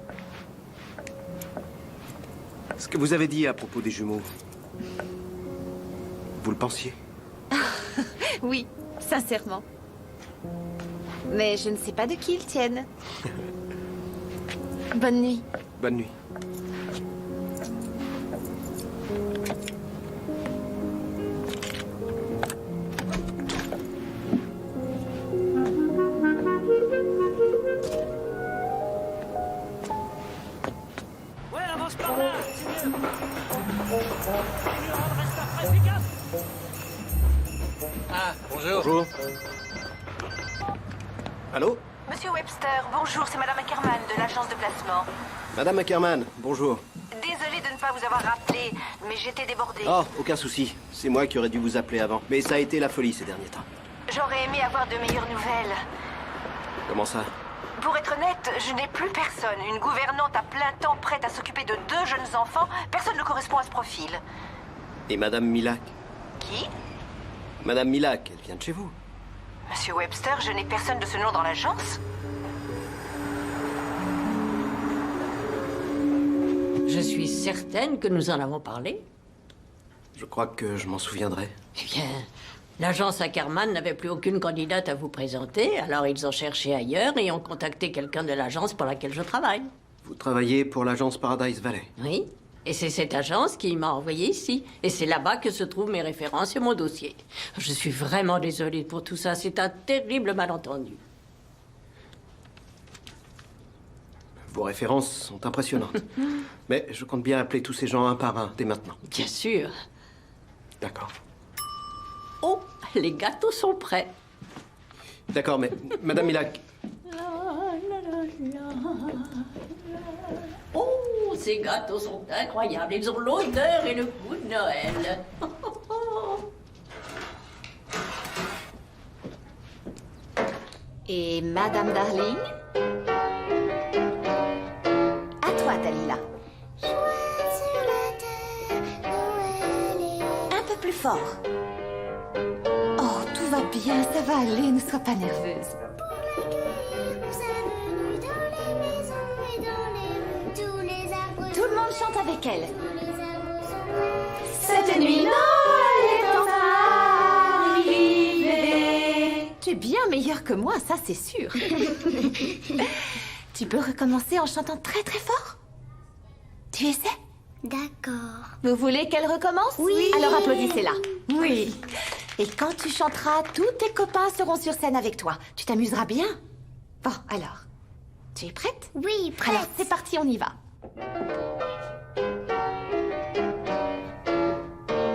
Ce que vous avez dit à propos des jumeaux, vous le pensiez? Oui, sincèrement. Mais je ne sais pas de qui ils tiennent. Bonne nuit. Bonne nuit. Ouais, avance par là, c'est mieux. Reste après, fais gaffe. Ah, bonjour. Bonjour. Allô? Monsieur Webster, bonjour, c'est Madame Ackerman de l'agence de placement. Madame Ackerman, bonjour. Désolée de ne pas vous avoir rappelé, mais j'étais débordée. Oh, aucun souci. C'est moi qui aurais dû vous appeler avant. Mais ça a été la folie ces derniers temps. J'aurais aimé avoir de meilleures nouvelles. Comment ça? Pour être honnête, je n'ai plus personne. Une gouvernante à plein temps prête à s'occuper de 2 jeunes enfants. Personne ne correspond à ce profil. Et Madame Milac? Qui? Madame Milac, elle vient de chez vous. Monsieur Webster, je n'ai personne de ce nom dans l'agence. Je suis certaine que nous en avons parlé. Je crois que je m'en souviendrai. Eh bien, l'agence Ackerman n'avait plus aucune candidate à vous présenter, alors ils ont cherché ailleurs et ont contacté quelqu'un de l'agence pour laquelle je travaille. Vous travaillez pour l'agence Paradise Valley. Oui. Et c'est cette agence qui m'a envoyé ici. Et c'est là-bas que se trouvent mes références et mon dossier. Je suis vraiment désolée pour tout ça. C'est un terrible malentendu. Vos références sont impressionnantes. Mais je compte bien appeler tous ces gens un par un dès maintenant. Bien sûr. D'accord. Oh, les gâteaux sont prêts. D'accord, mais Madame Milac, Oh, ces gâteaux sont incroyables. Ils ont l'odeur et le goût de Noël. Et Madame Darling? À toi, Dalila. Un peu plus fort. Oh, tout va bien, ça va aller, ne sois pas nerveuse. Tout le monde chante avec elle. Cette nuit, Noël est enfin arrivé. Tu es bien meilleure que moi, ça c'est sûr. Tu peux recommencer en chantant très très fort? Tu essaies? D'accord. Vous voulez qu'elle recommence? Oui. Alors applaudissez-la. Oui. Et quand tu chanteras, tous tes copains seront sur scène avec toi. Tu t'amuseras bien. Bon, alors. Tu es prête? Oui, prête. Alors, c'est parti, on y va.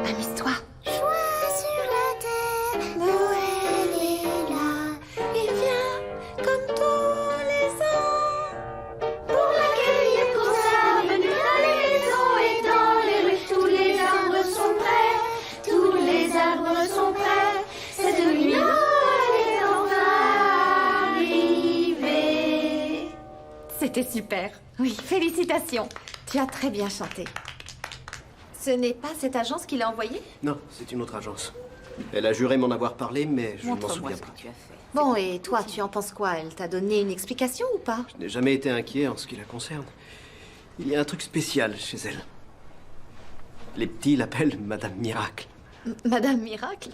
Amuse-toi. Joie sur la terre, Noël est là. Il vient comme tous les ans. Pour l'accueillir pour sa venue, dans les maisons et dans les rues, tous les arbres sont prêts. Tous les arbres sont prêts. Cette nuit, Noël est enfin arrivé. C'était super. Oui, félicitations. Tu as très bien chanté. Ce n'est pas cette agence qui l'a envoyé? non, c'est une autre agence. Elle a juré m'en avoir parlé, mais je ne m'en souviens pas. Bon, et toi, tu en penses quoi? Elle t'a donné une explication ou pas? Je n'ai jamais été inquiet en ce qui la concerne. Il y a un truc spécial chez elle. Les petits l'appellent Madame Miracle. Madame Miracle?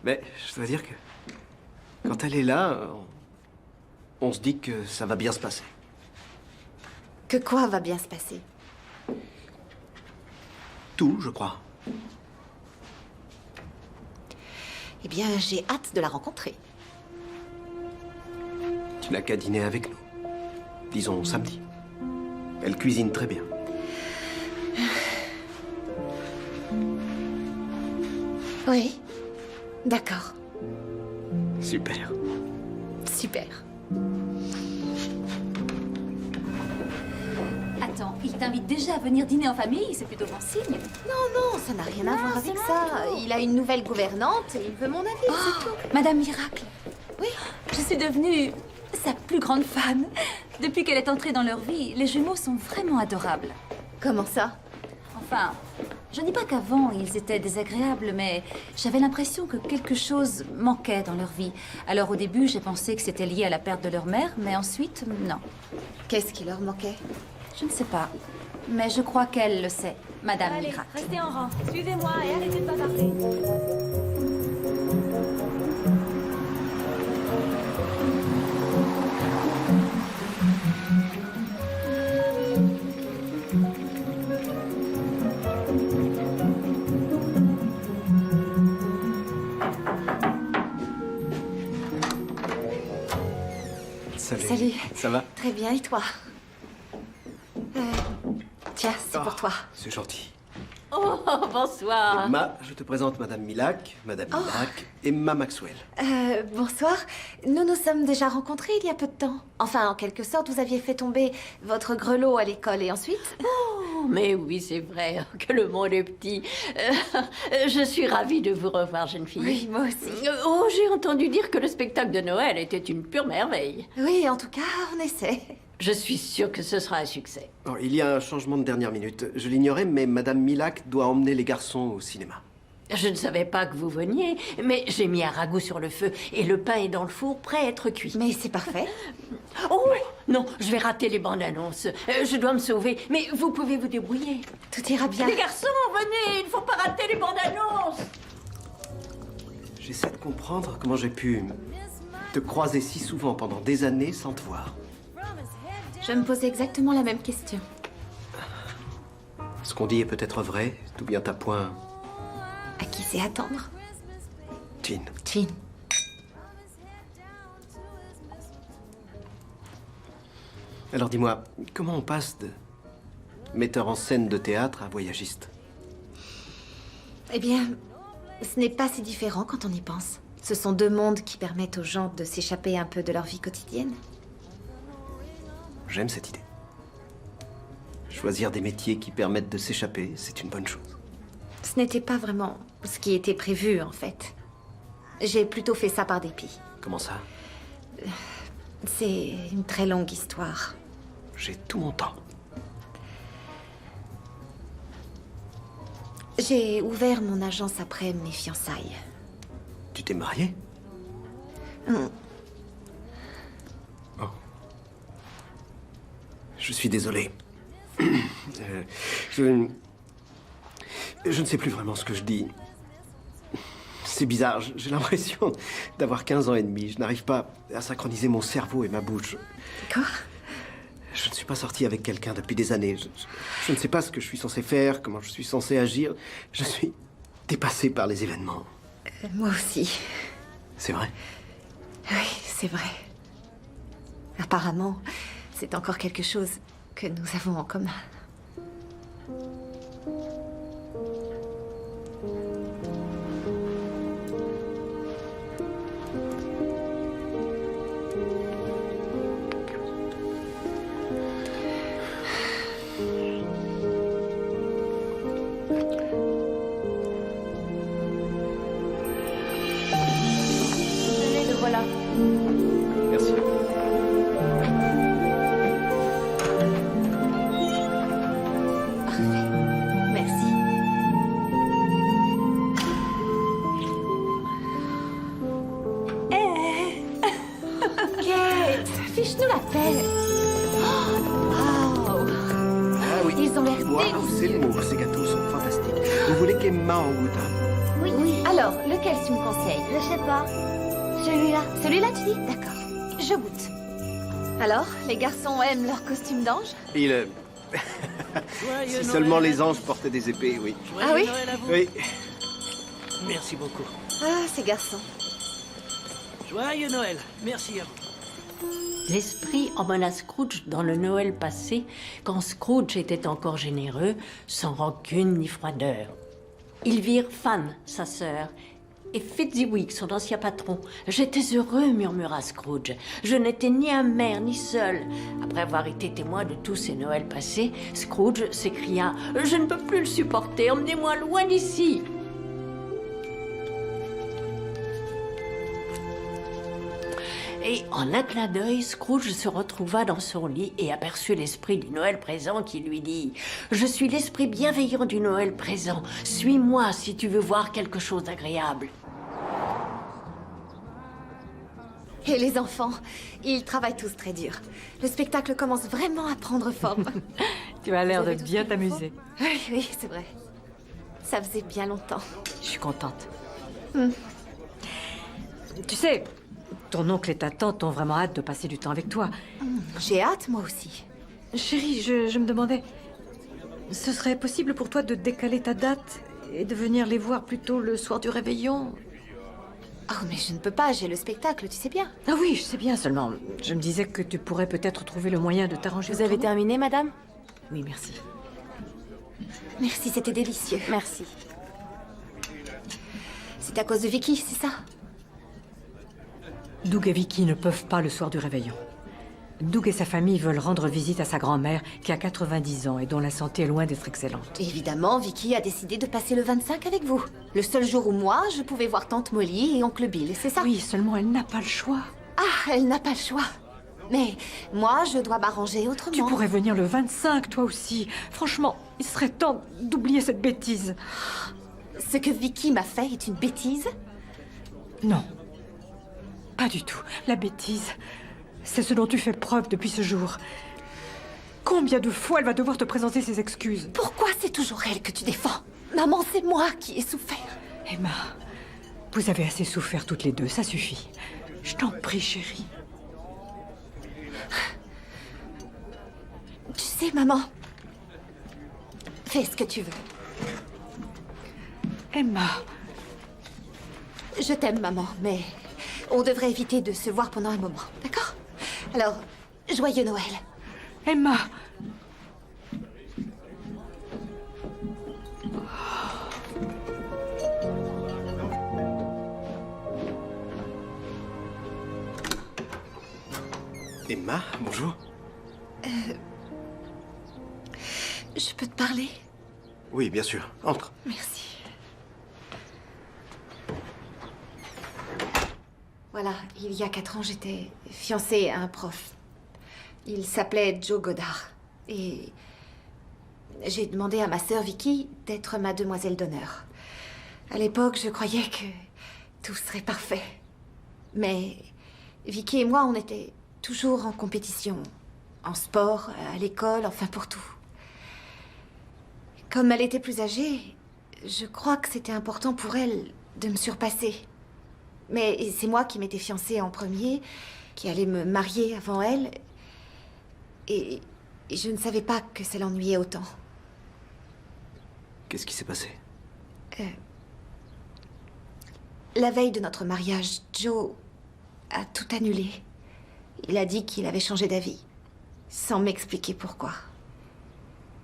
Mais je dois dire que quand elle est là, on se dit que ça va bien se passer. Que quoi va bien se passer? Tout, je crois. Eh bien, j'ai hâte de la rencontrer. Tu n'as qu'à dîner avec nous. Disons samedi. Elle cuisine très bien. Oui, d'accord. Super. Super. Attends, il t'invite déjà à venir dîner en famille, c'est plutôt bon signe. Non, ça n'a rien à voir avec ça. Il a une nouvelle gouvernante et il veut mon avis, c'est tout. Madame Miracle. Oui. Je suis devenue sa plus grande fan. Depuis qu'elle est entrée dans leur vie, les jumeaux sont vraiment adorables. Comment ça? Enfin, je dis pas qu'avant ils étaient désagréables, mais j'avais l'impression que quelque chose manquait dans leur vie. Alors au début, j'ai pensé que c'était lié à la perte de leur mère, mais ensuite, non. Qu'est-ce qui leur manquait? Je ne sais pas. Mais je crois qu'elle le sait, Madame Allez, Miracle. restez en rang. Suivez-moi et arrêtez de bavarder. Salut. Ça va? Très bien, et toi? Tiens, c'est pour toi. C'est gentil. Oh, bonsoir. Ma, je te présente Madame Milac, Madame Milac et Ma Maxwell. Bonsoir. Nous nous sommes déjà rencontrés il y a peu de temps. Enfin, en quelque sorte, vous aviez fait tomber votre grelot à l'école et ensuite... Oh, mais oui, c'est vrai que le monde est petit. Je suis ravie de vous revoir, jeune fille. Oui, moi aussi. Oh, j'ai entendu dire que le spectacle de Noël était une pure merveille. Oui, en tout cas, on essaie. Je suis sûre que ce sera un succès. Oh, il y a un changement de dernière minute. Je l'ignorais, mais Madame Milac doit emmener les garçons au cinéma. Je ne savais pas que vous veniez, mais j'ai mis un ragoût sur le feu et le pain est dans le four, prêt à être cuit. Mais c'est parfait. Oh, non, je vais rater les bandes annonces. Je dois me sauver, mais vous pouvez vous débrouiller. Tout ira bien. Les garçons, venez, il ne faut pas rater les bandes annonces. J'essaie de comprendre comment j'ai pu te croiser si souvent pendant des années sans te voir. Je me posais exactement la même question. Ce qu'on dit est peut-être vrai, d'où vient ta point, À qui c'est attendre? Jean. Jean. Alors dis-moi, comment on passe de metteur en scène de théâtre à voyagiste? Eh bien, ce n'est pas si différent quand on y pense. Ce sont deux mondes qui permettent aux gens de s'échapper un peu de leur vie quotidienne. J'aime cette idée. Choisir des métiers qui permettent de s'échapper, c'est une bonne chose. Ce n'était pas vraiment ce qui était prévu, en fait. J'ai plutôt fait ça par dépit. Comment ça? C'est une très longue histoire. J'ai tout mon temps. J'ai ouvert mon agence après mes fiançailles. Tu t'es mariée? Hmm. Oh. Je suis désolé. Je ne sais plus vraiment ce que je dis. C'est bizarre, j'ai l'impression d'avoir 15 ans et demi. Je n'arrive pas à synchroniser mon cerveau et ma bouche. Quoi? Je ne suis pas sorti avec quelqu'un depuis des années. Je ne sais pas ce que je suis censé faire, comment je suis censé agir. Je suis dépassé par les événements. Moi aussi. C'est vrai? Oui, c'est vrai. Apparemment, c'est encore quelque chose que nous avons en commun. Tenez, le voilà. Merci. Merci. Kate, fiche-nous la paix. Oh, wow. Ah oui. Ils ont l'air Moi, c'est le délicieux. mot. Ces gâteaux sont fantastiques. Vous voulez qu'Emma en goûte un? Oui. Alors, lequel tu me conseilles? Je sais pas. Celui-là. Celui-là, tu dis? D'accord. Je goûte. Alors, les garçons aiment leur costume d'ange? Il... Joyeux si Noël seulement à les vous. anges portaient des épées, oui. Joyeux Ah oui? Noël à vous. Oui. Merci beaucoup. Ah, ces garçons. Joyeux Noël. Merci à vous. L'esprit emmena Scrooge dans le Noël passé, quand Scrooge était encore généreux, sans rancune ni froideur. Ils virent Fan, sa sœur, et Fezziwig, son ancien patron. « J'étais heureux, murmura Scrooge. Je n'étais ni amer ni seul. » Après avoir été témoin de tous ces Noëls passés, Scrooge s'écria « Je ne peux plus le supporter, emmenez-moi loin d'ici !» Et en un clin d'œil, Scrooge se retrouva dans son lit et aperçut l'esprit du Noël présent qui lui dit « Je suis l'esprit bienveillant du Noël présent. Suis-moi si tu veux voir quelque chose d'agréable. » Et les enfants, ils travaillent tous très dur. Le spectacle commence vraiment à prendre forme. Tu as l'air Vous de avez tout bien ce qu'il faut? t'amuser. Oui, oui, c'est vrai. Ça faisait bien longtemps. Je suis contente. Tu sais, ton oncle et ta tante ont vraiment hâte de passer du temps avec toi. J'ai hâte, moi aussi. Chérie, je me demandais, ce serait possible pour toi de décaler ta date et de venir les voir plutôt le soir du réveillon? Oh, mais je ne peux pas, j'ai le spectacle, tu sais bien. Ah oui, je sais bien, seulement, je me disais que tu pourrais peut-être trouver le moyen de t'arranger. Vous avez autrement. terminé, madame? Oui, merci. Merci, c'était délicieux. Merci. C'est à cause de Vicky, c'est ça? Doug et Vicky ne peuvent pas le soir du réveillon. Doug et sa famille veulent rendre visite à sa grand-mère qui a 90 ans et dont la santé est loin d'être excellente. Évidemment, Vicky a décidé de passer le 25 avec vous. Le seul jour où moi, je pouvais voir tante Molly et oncle Bill, c'est ça? Oui, seulement elle n'a pas le choix. Ah, elle n'a pas le choix. Mais moi, je dois m'arranger autrement. Tu pourrais venir le 25, toi aussi. Franchement, il serait temps d'oublier cette bêtise. Ce que Vicky m'a fait est une bêtise? Non. Pas du tout. La bêtise, c'est ce dont tu fais preuve depuis ce jour. Combien de fois elle va devoir te présenter ses excuses? Pourquoi c'est toujours elle que tu défends? Maman, c'est moi qui ai souffert. Emma, vous avez assez souffert toutes les deux, ça suffit. Je t'en prie, chérie. Tu sais, maman, Fais ce que tu veux. Emma. Je t'aime, maman, mais on devrait éviter de se voir pendant un moment, d'accord? Alors, joyeux Noël. Emma. Emma, bonjour. Je peux te parler? Oui, bien sûr. Entre. Merci. Voilà, il y a 4 ans, j'étais fiancée à un prof. Il s'appelait Joe Goddard. Et j'ai demandé à ma sœur Vicky d'être ma demoiselle d'honneur. À l'époque, je croyais que tout serait parfait. Mais Vicky et moi, on était toujours en compétition. En sport, à l'école, enfin pour tout. Comme elle était plus âgée, je crois que c'était important pour elle de me surpasser. Mais c'est moi qui m'étais fiancée en premier, qui allais me marier avant elle. Et je ne savais pas que ça l'ennuyait autant. Qu'est-ce qui s'est passé? La veille de notre mariage, Joe a tout annulé. Il a dit qu'il avait changé d'avis, sans m'expliquer pourquoi.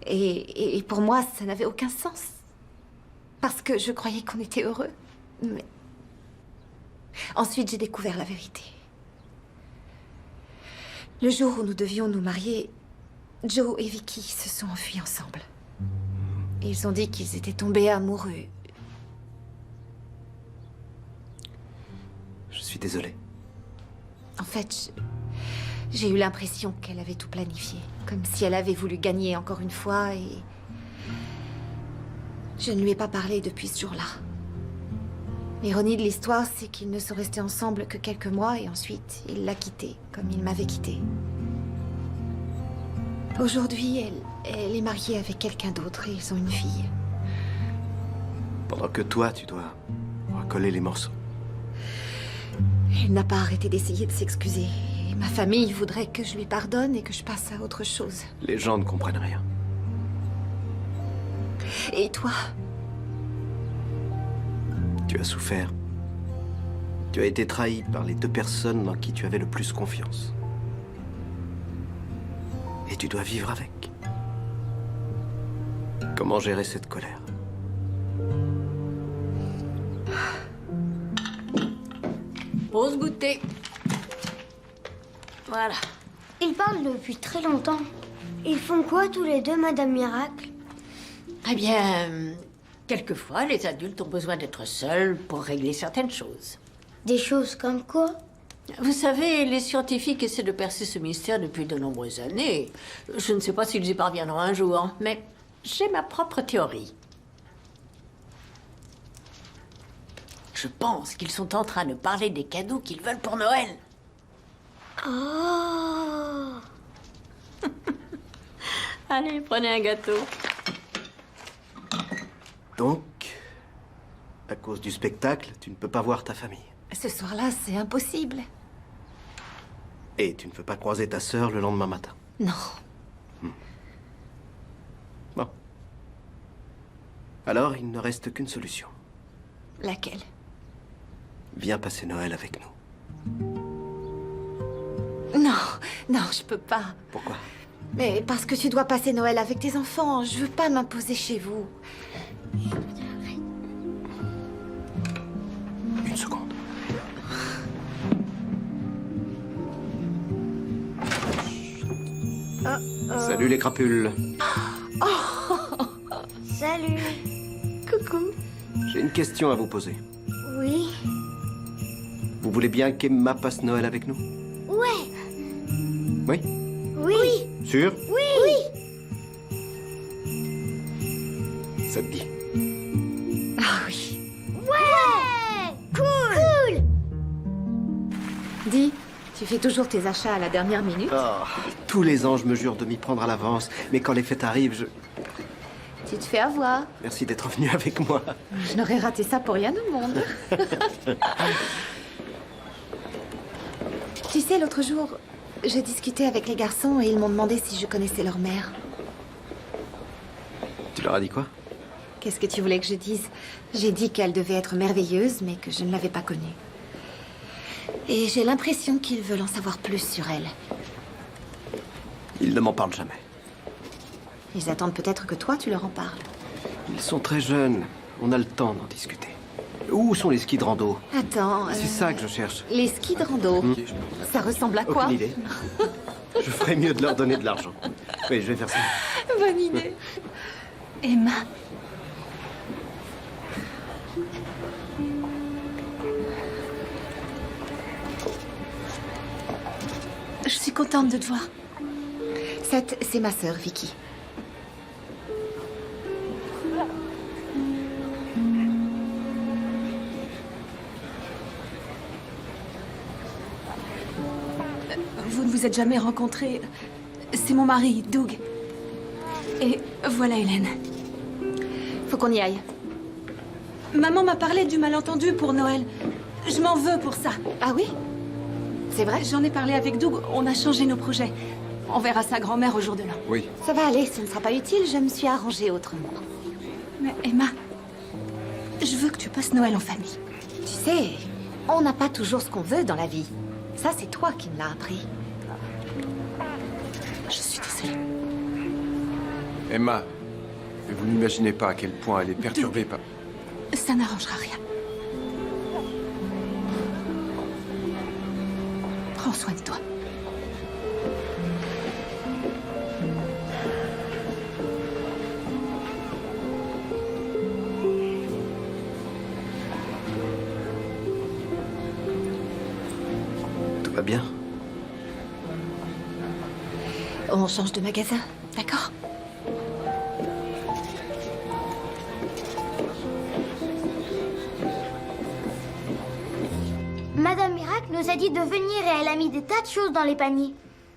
Et pour moi, ça n'avait aucun sens. Parce que je croyais qu'on était heureux. Mais... Ensuite, j'ai découvert la vérité. Le jour où nous devions nous marier, Joe et Vicky se sont enfuis ensemble. Et ils ont dit qu'ils étaient tombés amoureux. Je suis désolé. En fait, j'ai eu l'impression qu'elle avait tout planifié. Comme si elle avait voulu gagner encore une fois et... Je ne lui ai pas parlé depuis ce jour-là. L'ironie de l'histoire, c'est qu'ils ne sont restés ensemble que quelques mois et ensuite, il l'a quittée, comme il m'avait quittée. Aujourd'hui, elle est mariée avec quelqu'un d'autre et ils ont une fille. Pendant que toi, tu dois recoller les morceaux. Elle n'a pas arrêté d'essayer de s'excuser. Et ma famille voudrait que je lui pardonne et que je passe à autre chose. Les gens ne comprennent rien. Et toi? Tu as souffert. Tu as été trahi par les 2 personnes dans qui tu avais le plus confiance. Et tu dois vivre avec. Comment gérer cette colère? Pause goûter. Voilà. Ils parlent depuis très longtemps. Ils font quoi tous les deux, Madame Miracle? Eh bien, quelquefois, les adultes ont besoin d'être seuls pour régler certaines choses. Des choses comme quoi? Vous savez, les scientifiques essaient de percer ce mystère depuis de nombreuses années. Je ne sais pas s'ils y parviendront un jour, mais j'ai ma propre théorie. Je pense qu'ils sont en train de parler des cadeaux qu'ils veulent pour Noël. Oh! Allez, prenez un gâteau. Donc, à cause du spectacle, tu ne peux pas voir ta famille. Ce soir-là, c'est impossible. Et tu ne peux pas croiser ta sœur le lendemain matin. Non. Bon. Alors, il ne reste qu'une solution. Laquelle? Viens passer Noël avec nous. Non, non, je peux pas. Pourquoi? Mais parce que tu dois passer Noël avec tes enfants. Je veux pas m'imposer chez vous. Une seconde. Salut les crapules. Salut. Coucou. J'ai une question à vous poser. Oui. Vous voulez bien qu'Emma passe Noël avec nous? Ouais. Oui? Oui. Sûr? Oui. Ça te dit? Ah oui. Ouais. Cool. Dis, tu fais toujours tes achats à la dernière minute? Oh, tous les ans, je me jure de m'y prendre à l'avance. Mais quand les fêtes arrivent, Tu te fais avoir. Merci d'être venu avec moi. Je n'aurais raté ça pour rien au monde. Tu sais, l'autre jour, je discutais avec les garçons et ils m'ont demandé si je connaissais leur mère. Tu leur leur as dit quoi? Qu'est-ce que tu voulais que je dise? J'ai dit qu'elle devait être merveilleuse, mais que je ne l'avais pas connue. Et j'ai l'impression qu'ils veulent en savoir plus sur elle. Ils ne m'en parlent jamais. Ils attendent peut-être que toi, tu leur en parles. Ils sont très jeunes. On a le temps d'en discuter. Où sont les skis de rando? Attends... C'est ça que je cherche. Les skis de rando, ça ressemble à quoi? Aucune idée. Je ferais mieux de leur donner de l'argent. Oui, je vais faire ça. Bonne idée. Emma. Je suis contente de te voir. Cette, c'est ma sœur, Vicky. Vous ne vous êtes jamais rencontrés. C'est mon mari, Doug. Et voilà Hélène. Faut qu'on y aille. Maman m'a parlé du malentendu pour Noël. Je m'en veux pour ça. Ah oui? C'est vrai? J'en ai parlé avec Doug. On a changé nos projets. On verra sa grand-mère au jour de l'an. Oui. Ça va aller, ce ne sera pas utile. Je me suis arrangée autrement. Mais Emma, je veux que tu passes Noël en famille. Tu sais, on n'a pas toujours ce qu'on veut dans la vie. Ça, c'est toi qui me l'as appris. Je suis désolée. Emma, vous n'imaginez pas à quel point elle est perturbée par... Ça n'arrangera rien. Prends soin de toi. Tout va bien? On change de magasin, d'accord? Madame Miracle nous a dit de venir et elle a mis des tas de choses dans les paniers.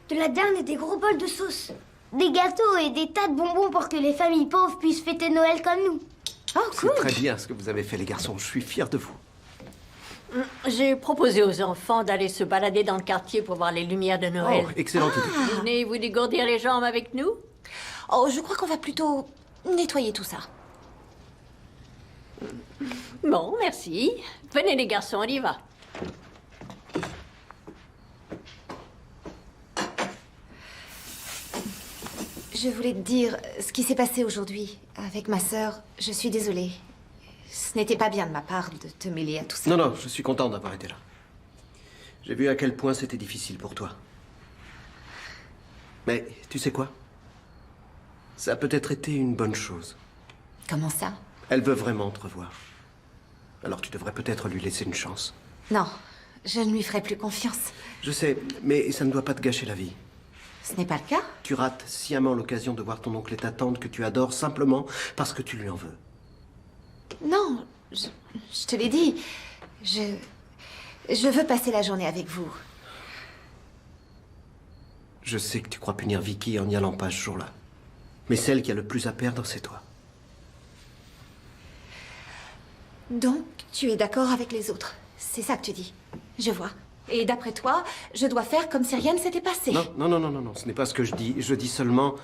De la dinde et des gros bols de sauce. Des gâteaux et des tas de bonbons pour que les familles pauvres puissent fêter Noël comme nous. Oh, cool! C'est très bien ce que vous avez fait, les garçons. Je suis fier de vous. J'ai proposé aux enfants d'aller se balader dans le quartier pour voir les lumières de Noël. Oh, excellente idée. Venez vous dégourdir les jambes avec nous? Oh, je crois qu'on va plutôt nettoyer tout ça. Bon, merci. Venez les garçons, on y va. Je voulais te dire ce qui s'est passé aujourd'hui avec ma sœur. Je suis désolée. Ce n'était pas bien de ma part de te mêler à tout ça. Non, non, je suis content d'avoir été là. J'ai vu à quel point c'était difficile pour toi. Mais tu sais quoi? Ça a peut-être été une bonne chose. Comment ça? Elle veut vraiment te revoir. Alors tu devrais peut-être lui laisser une chance. Non, je ne lui ferai plus confiance. Je sais, mais ça ne doit pas te gâcher la vie. Ce n'est pas le cas? Tu rates sciemment l'occasion de voir ton oncle et ta tante que tu adores simplement parce que tu lui en veux. Non, je te l'ai dit. Je veux passer la journée avec vous. Je sais que tu crois punir Vicky en n'y allant pas ce jour-là. Mais celle qui a le plus à perdre, c'est toi. Donc, tu es d'accord avec les autres? C'est ça que tu dis? Je vois. Et d'après toi, je dois faire comme si rien ne s'était passé? Non, non, non, non, non, non, ce n'est pas ce que je dis. Je dis seulement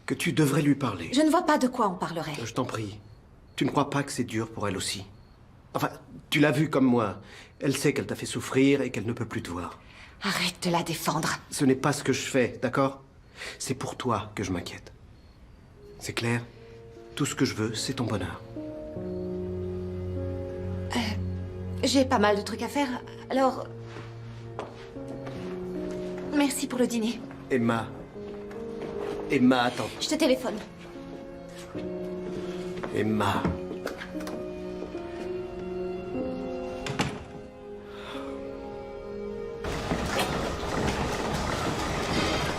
que tu devrais lui parler. Je ne vois pas de quoi on parlerait. Je t'en prie. Tu ne crois pas que c'est dur pour elle aussi? Enfin, tu l'as vue comme moi. Elle sait qu'elle t'a fait souffrir et qu'elle ne peut plus te voir. Arrête de la défendre. Ce n'est pas ce que je fais, d'accord? C'est pour toi que je m'inquiète. C'est clair? Tout ce que je veux, c'est ton bonheur. J'ai pas mal de trucs à faire, alors... Merci pour le dîner. Emma. Emma, attends. Je te téléphone. Emma.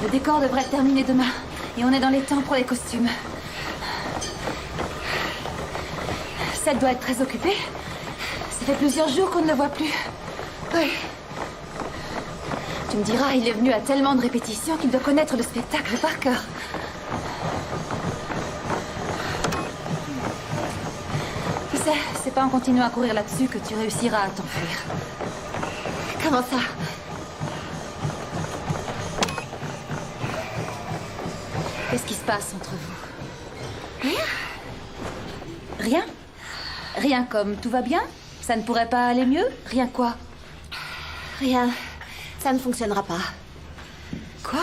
Le décor devrait être terminé demain. Et on est dans les temps pour les costumes. Seth doit être très occupé. Ça fait plusieurs jours qu'on ne le voit plus. Oui. Tu me diras, il est venu à tellement de répétitions qu'il doit connaître le spectacle par cœur. Tu sais, c'est pas en continuant à courir là-dessus que tu réussiras à t'enfuir. Comment ça? Qu'est-ce qui se passe entre vous? Rien? Rien comme tout va bien? Ça ne pourrait pas aller mieux? Rien quoi? Rien. Ça ne fonctionnera pas. Quoi?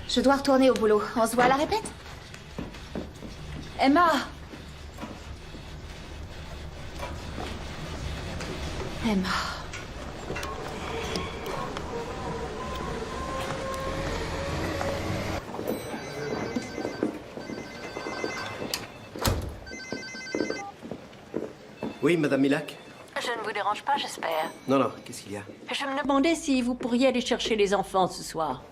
Je dois retourner au boulot. On se voit à la répète? Emma! Emma... Oui, Madame Milac? Je ne vous dérange pas, j'espère. Non, non, qu'est-ce qu'il y a? Je me demandais si vous pourriez aller chercher les enfants ce soir.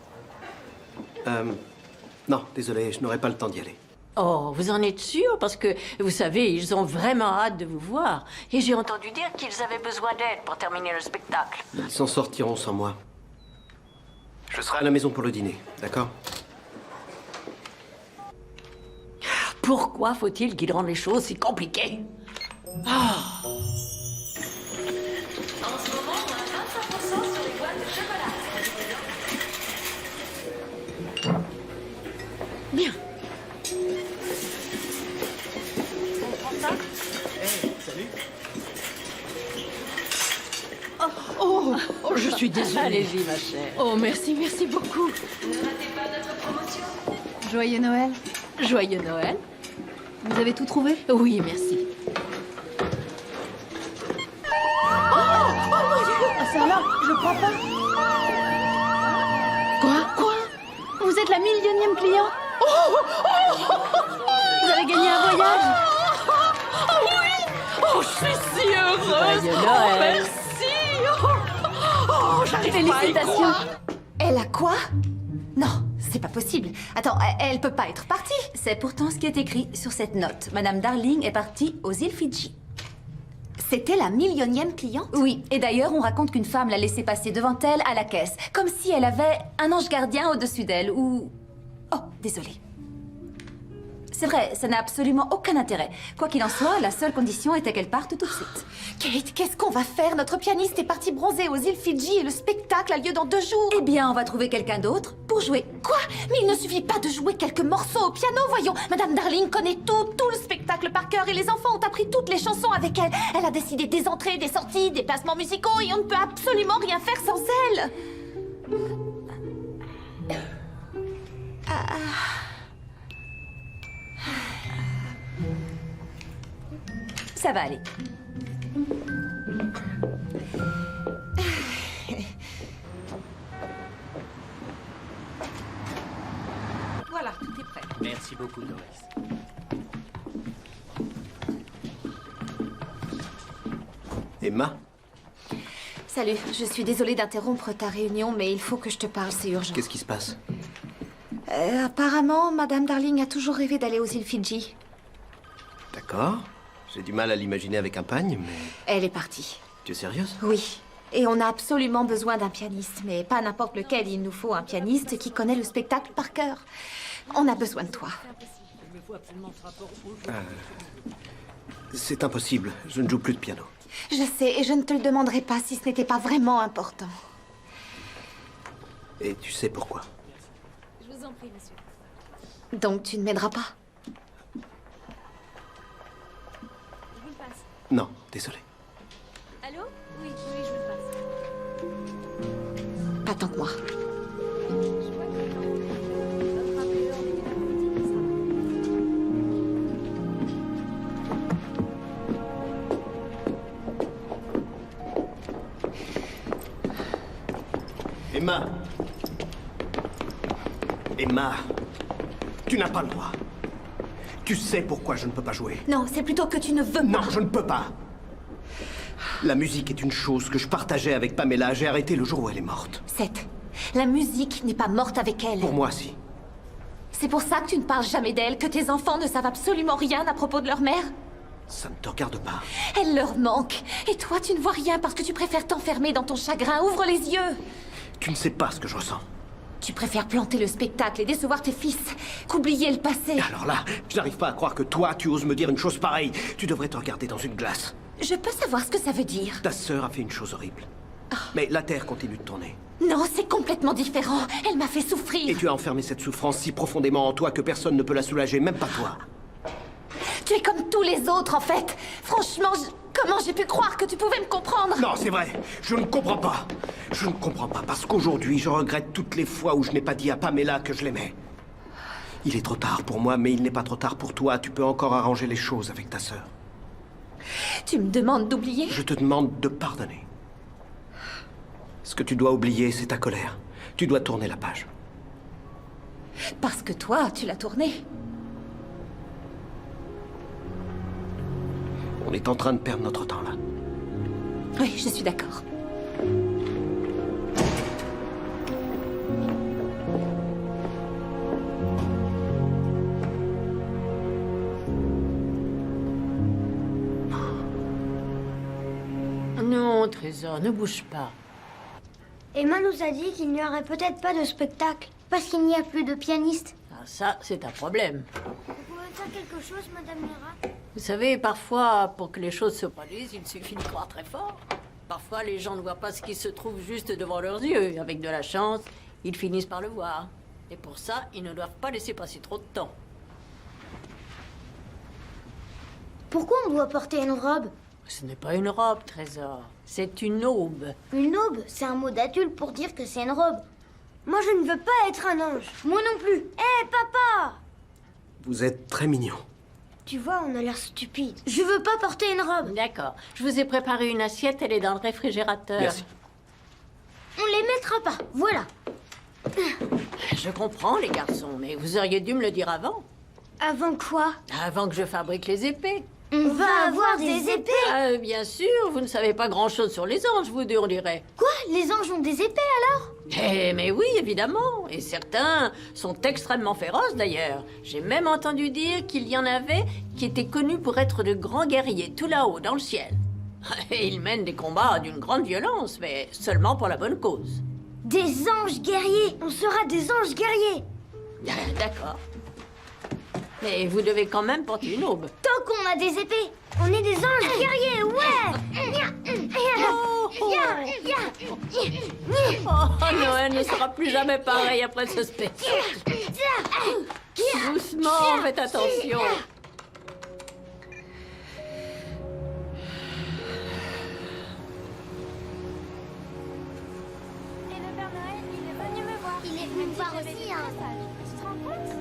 Non, désolé, je n'aurai pas le temps d'y aller. Oh, vous en êtes sûr? Parce que, vous savez, ils ont vraiment hâte de vous voir. Et j'ai entendu Entendu dire qu'ils avaient besoin d'aide pour terminer le spectacle. Ils s'en sortiront sans moi. Je serai à la maison pour le dîner, d'accord? pourquoi faut-il qu'ils rendent les choses si compliquées? Ah. En ce moment, on a 25% sur les boîtes de chocolat. Bien. On prend ça? Hey, salut. Oh, je suis désolée. Allez-y, ma chère. Oh, merci, merci beaucoup. Ne ratez pas notre promotion. Joyeux Noël. Joyeux Noël. Vous avez tout trouvé? Oui, merci. Ah, ça là, je crois pas. Quoi? Vous êtes la millionième client? Vous avez gagné un voyage? Oh, je suis si heureuse. Joyeux Noël. J'arrive Félicitations. pas à y croire. Elle a quoi? Non, c'est pas possible. Attends, elle peut pas être partie. C'est pourtant ce qui est écrit sur cette note. Madame Darling est partie aux îles Fidji. C'était la millionième cliente? Oui, et d'ailleurs, on raconte qu'une femme l'a laissé passer devant elle à la caisse, comme si elle avait un ange gardien au-dessus d'elle, ou... Oh, désolée. C'est vrai, ça n'a absolument aucun intérêt. Quoi qu'il en soit, la seule condition était qu'elle parte tout de suite. Kate, qu'est-ce qu'on va faire? Notre pianiste est parti bronzer aux îles Fidji et le spectacle a lieu dans 2 jours. Eh bien, on va trouver quelqu'un d'autre pour jouer. Quoi? Mais il ne suffit pas de jouer quelques morceaux au piano, voyons. Madame Darling connaît tout le spectacle par cœur et les enfants ont appris toutes les chansons avec elle. Elle a décidé des entrées, des sorties, des placements musicaux et on ne peut absolument rien faire sans elle. Ça va aller. Voilà, tout est prêt. Merci beaucoup, Doris. Emma? Salut, je suis désolée d'interrompre ta réunion, mais il faut que je te parle, c'est urgent. Qu'est-ce qui se passe? Apparemment, Madame Darling a toujours rêvé d'aller aux îles Fidji. D'accord. J'ai du mal à l'imaginer avec un pagne, mais... Elle est partie. Tu es sérieuse? Oui. Et on a absolument besoin d'un pianiste, mais pas n'importe lequel. Il nous faut un pianiste qui connaît le spectacle par cœur. On a besoin de toi. C'est impossible. Je ne joue plus de piano. Je sais, et je ne te le demanderai pas si ce n'était pas vraiment important. Et tu sais pourquoi? Je vous en prie, monsieur. Donc tu ne m'aideras pas? Je vous le passe. Non, désolé. Allô? Oui, je vous le passe. Pas tant que moi. Emma! Emma! Tu n'as pas le droit. Tu sais pourquoi je ne peux pas jouer. Non, c'est plutôt que tu ne veux pas. Non, je ne peux pas. La musique est une chose que je partageais avec Pamela. J'ai arrêté le jour où elle est morte. Seth, la musique n'est pas morte avec elle. Pour moi, si. C'est pour ça que tu ne parles jamais d'elle, que tes enfants ne savent absolument rien à propos de leur mère? Ça ne te regarde pas. Elle leur manque. Et toi, tu ne vois rien parce que tu préfères t'enfermer dans ton chagrin. Ouvre les yeux. Tu ne sais pas ce que je ressens. Tu préfères planter le spectacle et décevoir tes fils qu'oublier le passé. Alors là, je n'arrive pas à croire que toi, tu oses me dire une chose pareille. Tu devrais te regarder dans une glace. Je peux savoir ce que ça veut dire? Ta sœur a fait une chose horrible. Mais la Terre continue de tourner. Non, c'est complètement différent. Elle m'a fait souffrir. Et tu as enfermé cette souffrance si profondément en toi que personne ne peut la soulager, même pas toi. Tu es comme tous les autres, en fait. Franchement, comment j'ai pu croire que tu pouvais me comprendre? Non, c'est vrai. Je ne comprends pas. Je ne comprends pas parce qu'aujourd'hui, je regrette toutes les fois où je n'ai pas dit à Pamela que je l'aimais. Il est trop tard pour moi, mais il n'est pas trop tard pour toi. Tu peux encore arranger les choses avec ta sœur. Tu me demandes d'oublier? Je te demande de pardonner. Ce que tu dois oublier, c'est ta colère. Tu dois tourner la page. Parce que toi, tu l'as tourné. On est en train de perdre notre temps, là. Oui, je suis d'accord. Non, Trésor, ne bouge pas. Emma nous a dit qu'il n'y aurait peut-être pas de spectacle, parce qu'il n'y a plus de pianiste. Ah, ça, c'est un problème. Vous pouvez faire quelque chose, Madame Mira? Vous savez, parfois, pour que les choses se produisent, il suffit de croire très fort. Parfois, les gens ne voient pas ce qui se trouve juste devant leurs yeux. Avec de la chance, ils finissent par le voir. Et pour ça, ils ne doivent pas laisser passer trop de temps. Pourquoi on doit porter une robe? Ce n'est pas une robe, Trésor. C'est une aube. Une aube, c'est un mot d'adulte pour dire que c'est une robe. Moi, je ne veux pas être un ange. Moi non plus. Hé, papa! Vous êtes très mignon. Tu vois, on a l'air stupide. Je veux pas porter une robe. D'accord. Je vous ai préparé une assiette, elle est dans le réfrigérateur. Merci. On les mettra pas. Voilà. Je comprends, les garçons, mais vous auriez dû me le dire avant. Avant quoi? Avant que je fabrique les épées. On va avoir des épées? Bien sûr, vous ne savez pas grand-chose sur les anges, vous deux, on dirait. Quoi? Les anges ont des épées, alors? Mais oui, évidemment. Et certains sont extrêmement féroces, d'ailleurs. J'ai même entendu dire qu'il y en avait qui étaient connus pour être de grands guerriers, tout là-haut, dans le ciel. Et ils mènent des combats d'une grande violence, mais seulement pour la bonne cause. Des anges guerriers. On sera des anges guerriers. D'accord. Mais vous devez quand même porter une aube. Tant qu'on a des épées, on est des anges guerriers, ouais. Oh, Noël ne sera plus jamais pareil après ce spectacle. Doucement, faites attention. Et le Père Noël, il est venu me voir. Il est venu me voir aussi, hein. Tu te rends compte?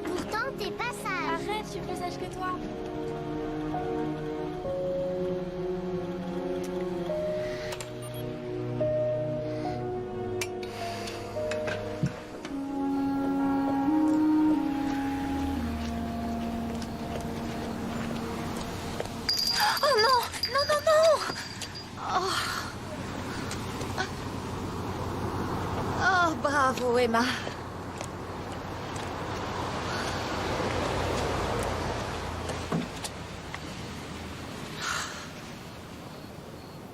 Pourtant, t'es pas sage. Arrête, je suis plus sage que toi. Oh non! Non, non, non! Oh, bravo, Emma.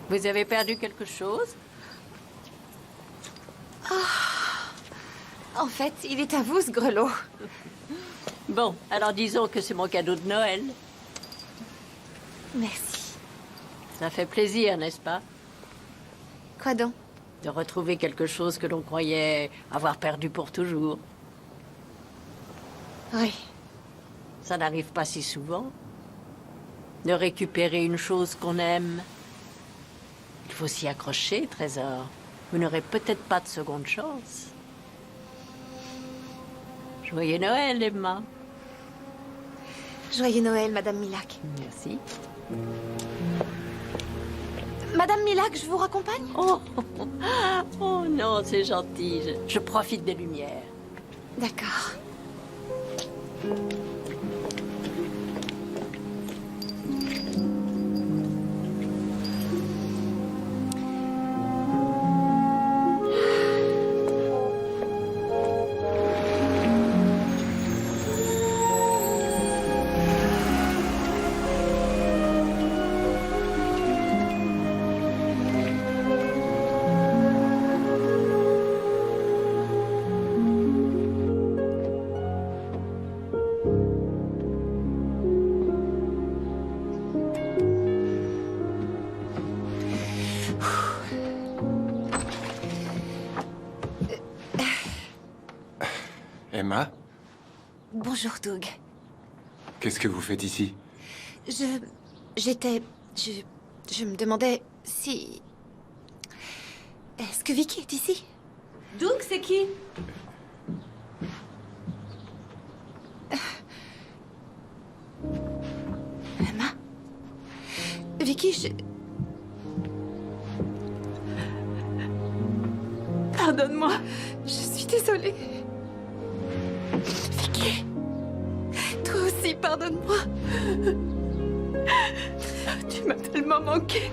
Vous avez perdu quelque chose? En fait, il est à vous, ce grelot. Bon, alors disons que c'est mon cadeau de Noël. Merci. Ça fait plaisir, n'est-ce pas? Quoi donc? De retrouver quelque chose que l'on croyait avoir perdu pour toujours. Oui. Ça n'arrive pas si souvent. De récupérer une chose qu'on aime. Il faut s'y accrocher, Trésor. Vous n'aurez peut-être pas de seconde chance. Joyeux Noël, Emma. Joyeux Noël, Madame Milac. Merci. Madame Milac, je vous raccompagne? Oh non, c'est gentil. Je profite des lumières. D'accord. Emma, Bonjour, Doug. qu'est-ce que vous faites ici? Je me demandais si... Est-ce que Vicky est ici? Doug, c'est qui? Emma? Vicky, Pardonne-moi, je suis désolée. Vicky, toi aussi, pardonne-moi. Tu m'as tellement manqué.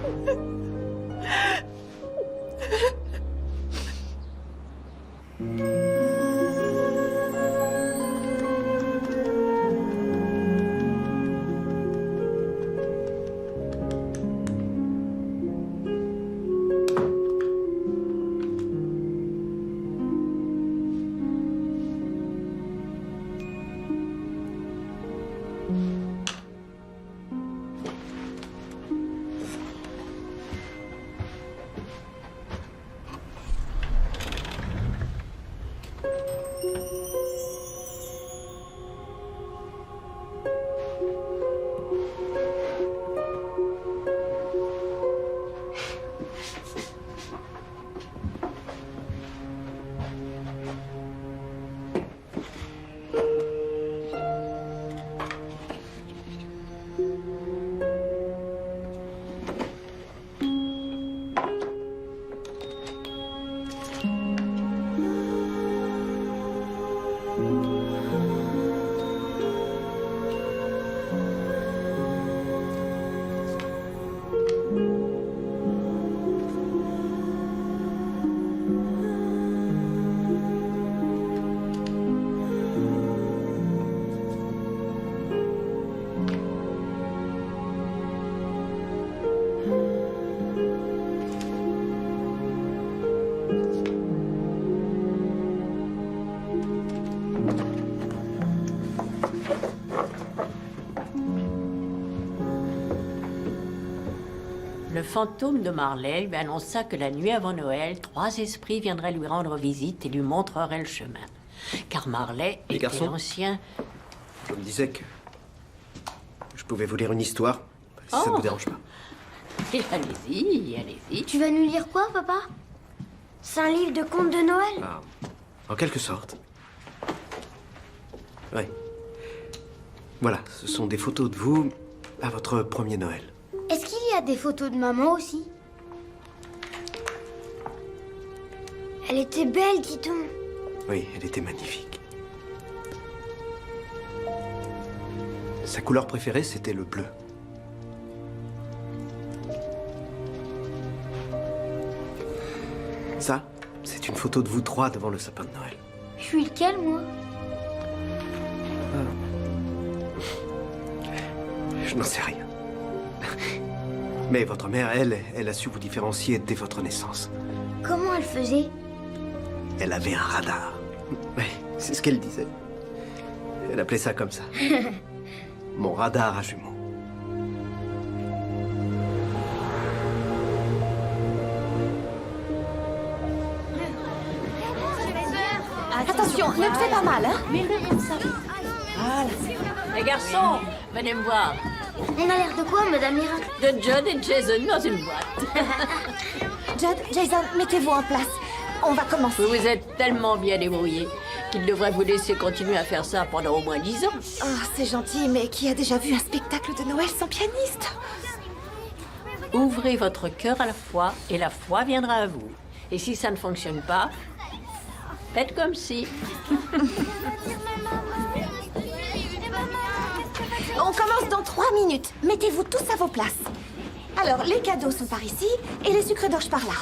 Le fantôme de Marley lui annonça que la nuit avant Noël, 3 esprits viendraient lui rendre visite et lui montreraient le chemin. Car Marley Les était garçons, l'ancien... Je me disais que je pouvais vous lire une histoire, si ça ne vous dérange pas. Et allez-y, allez-y. Tu vas nous lire quoi, papa? C'est un livre de contes de Noël? Ah, en quelque sorte. Oui. Voilà, ce sont des photos de vous à votre premier Noël. Est-ce qu'il y a des photos de maman aussi? Elle était belle, dit-on. Oui, elle était magnifique. Sa couleur préférée, c'était le bleu. Ça, c'est une photo de vous trois devant le sapin de Noël. Je suis lequel, moi? Je n'en sais rien. Mais votre mère, elle a su vous différencier dès votre naissance. Comment elle faisait? Elle avait un radar. Oui, c'est ce qu'elle disait. Elle appelait ça comme ça. Mon radar à jumeaux. Attention, ne te fais pas mal, hein? Voilà. Les garçons, venez me voir. On a l'air de quoi, Madame Miracle? De Judd et Jason dans une boîte. Judd, Jason, mettez-vous en place. On va commencer. Vous vous êtes tellement bien débrouillés qu'il devrait vous laisser continuer à faire ça pendant au moins 10 ans. Oh, c'est gentil, mais qui a déjà vu un spectacle de Noël sans pianiste? Ouvrez votre cœur à la foi et la foi viendra à vous. Et si ça ne fonctionne pas, faites comme si. On commence dans 3 minutes. Mettez-vous tous à vos places. Alors, les cadeaux sont par ici et les sucres d'orge par là.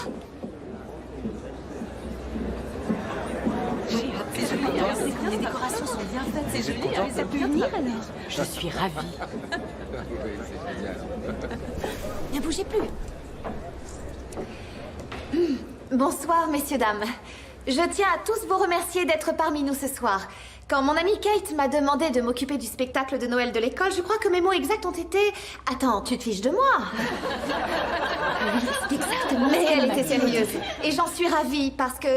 Les décorations sont bien faites, c'est joli. Ça peut venir alors? Je suis ravie. Ne bougez plus. Bonsoir, messieurs, dames. Je tiens à tous vous remercier d'être parmi nous ce soir. Quand mon amie Kate m'a demandé de m'occuper du spectacle de Noël de l'école, je crois que mes mots exacts ont été... Attends, tu te fiches de moi? C'est exactement. Mais elle était sérieuse. Et j'en suis ravie parce que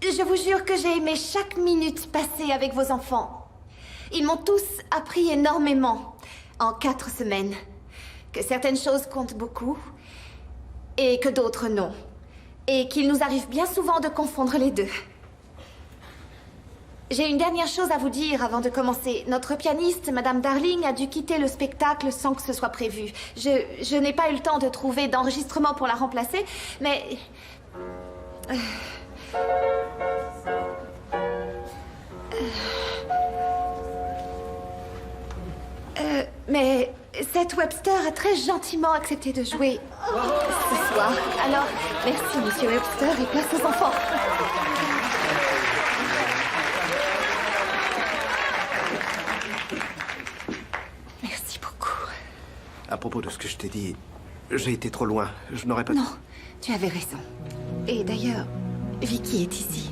je vous jure que j'ai aimé chaque minute passée avec vos enfants. Ils m'ont tous appris énormément en 4 semaines. que certaines choses comptent beaucoup et que d'autres non. Et qu'il nous arrive bien souvent de confondre les deux. J'ai une dernière chose à vous dire avant de commencer. Notre pianiste, Madame Darling, a dû quitter le spectacle sans que ce soit prévu. Je n'ai pas eu le temps de trouver d'enregistrement pour la remplacer, mais... mais cette Webster a très gentiment accepté de jouer ce soir. Alors, merci, Monsieur Webster, et place aux enfants. Merci beaucoup. À propos de ce que je t'ai dit, j'ai été trop loin. Je n'aurais pas... Non, tu avais raison. Et d'ailleurs, Vicky est ici.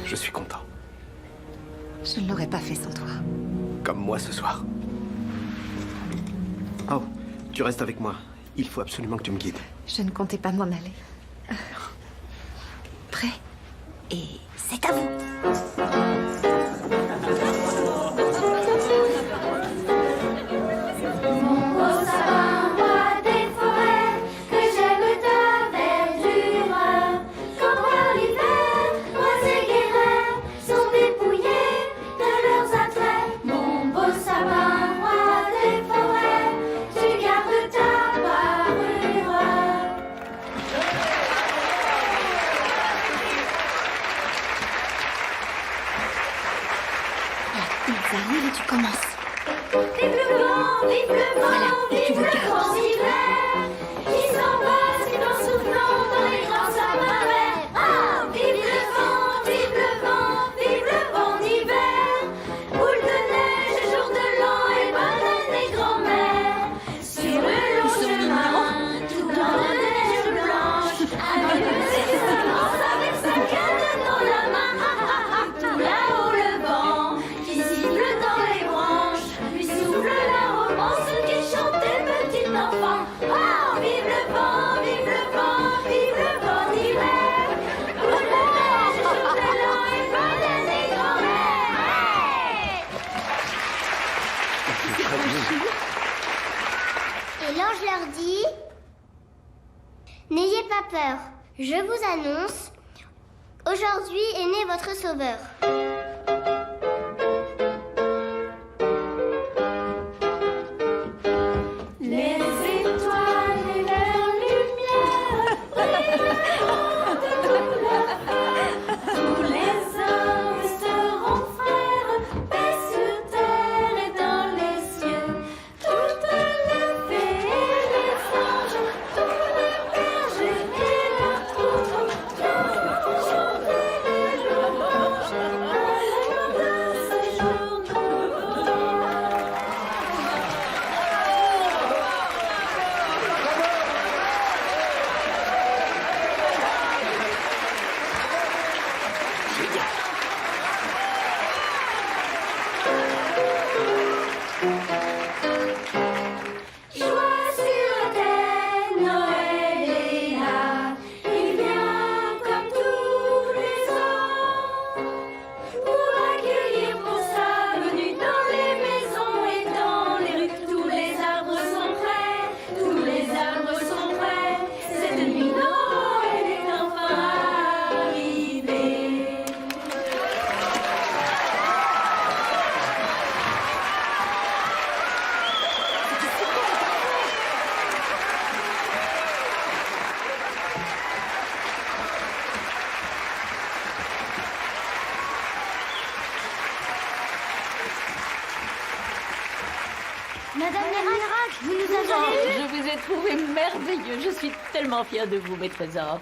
Je suis content. Je ne l'aurais pas fait sans toi. Comme moi ce soir. Oh, tu restes avec moi. Il faut absolument que tu me guides. Je ne comptais pas m'en aller. Prêt? Et c'est à vous. Arrive et tu commences. Vive le vent, vive le vent, Voilà, et vive tu le regardes. vent d'hiver, qui s'envole, si en soufflant dans les grands sapins verts. Ah, vive le vent, vive le vent, vive le vent d'hiver. Boule de neige et jour de l'an et bonne année grand-mère. Sur le long chemin, tout blanc de neige blanche, avec le ciel qui s'avance avec sa canne dans la main. Tout là-haut le vent qui siffle dans les branches, lui souffle la romance qui chantait petit enfant. Oh, vive le vent, vive le vent, vive le vent d'hiver. Boule de neige, jour de l'an et bonne année grand-mère. Et l'ange leur dit: n'ayez pas peur, je vous annonce, aujourd'hui est né votre sauveur. Les étoiles et leur lumière brilleront de tout leur faire. Tous les hommes seront frères, paix sur terre et dans les cieux. Toutes les fées et les anges, tous les bergers et leurs troupeaux, tous chanter les louanges à l'aube de ce jour nouveau. Joie sur la terre, Noël est là. Il vient comme tous les ans pour accueillir pour sa venue dans les maisons et dans les rues. Tous les arbres sont prêts, tous les arbres sont prêts. Cette nuit, Noël est enfin arrivé. Madame Lérac, vous nous avez Oh, eu. je vous ai trouvé merveilleux. Je suis tellement fière de vous, mes trésors.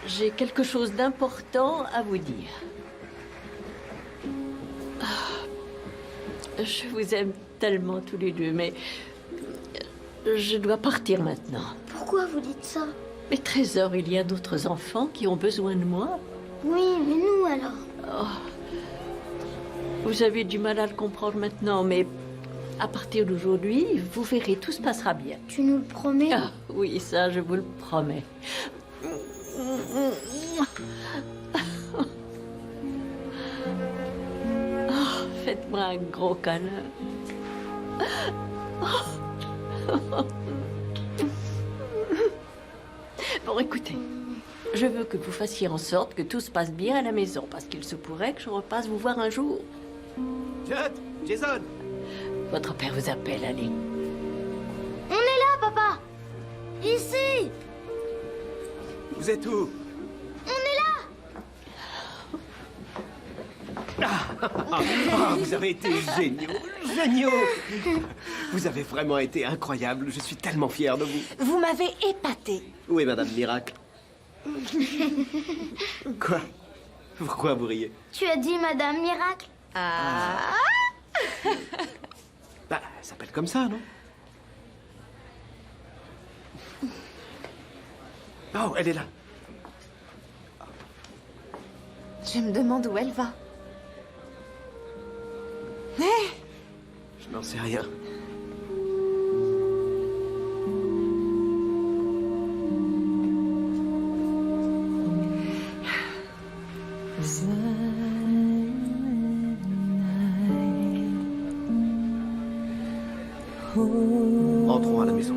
J'ai quelque chose d'important à vous dire. Je vous aime tellement tous les deux, mais je dois partir maintenant. Pourquoi vous dites ça? Mes trésors, il y a d'autres enfants qui ont besoin de moi. Oui, mais nous alors? Oh. Vous avez du mal à le comprendre maintenant, mais à partir d'aujourd'hui, vous verrez, tout se passera bien. Tu nous le promets? Ah, oui, ça, je vous le promets. Oh, faites Faites-moi un gros câlin. Bon, écoutez. Je veux que vous fassiez en sorte que tout se passe bien à la maison, parce qu'il se pourrait que je repasse vous voir un jour. Jason! Votre père vous appelle, allez. On est là, papa. Ici. Vous êtes où? On est là. Ah, vous avez été géniaux! Géniaux! Vous avez vraiment été incroyable. Je suis tellement fier de vous. Vous m'avez épaté. Où est Madame Miracle? Quoi? Pourquoi vous riez? Tu as dit Madame Miracle? Ah. Bah, elle s'appelle comme ça, non? Oh, elle est là. Je me demande où elle va. Je n'en sais rien. Entrons à la maison.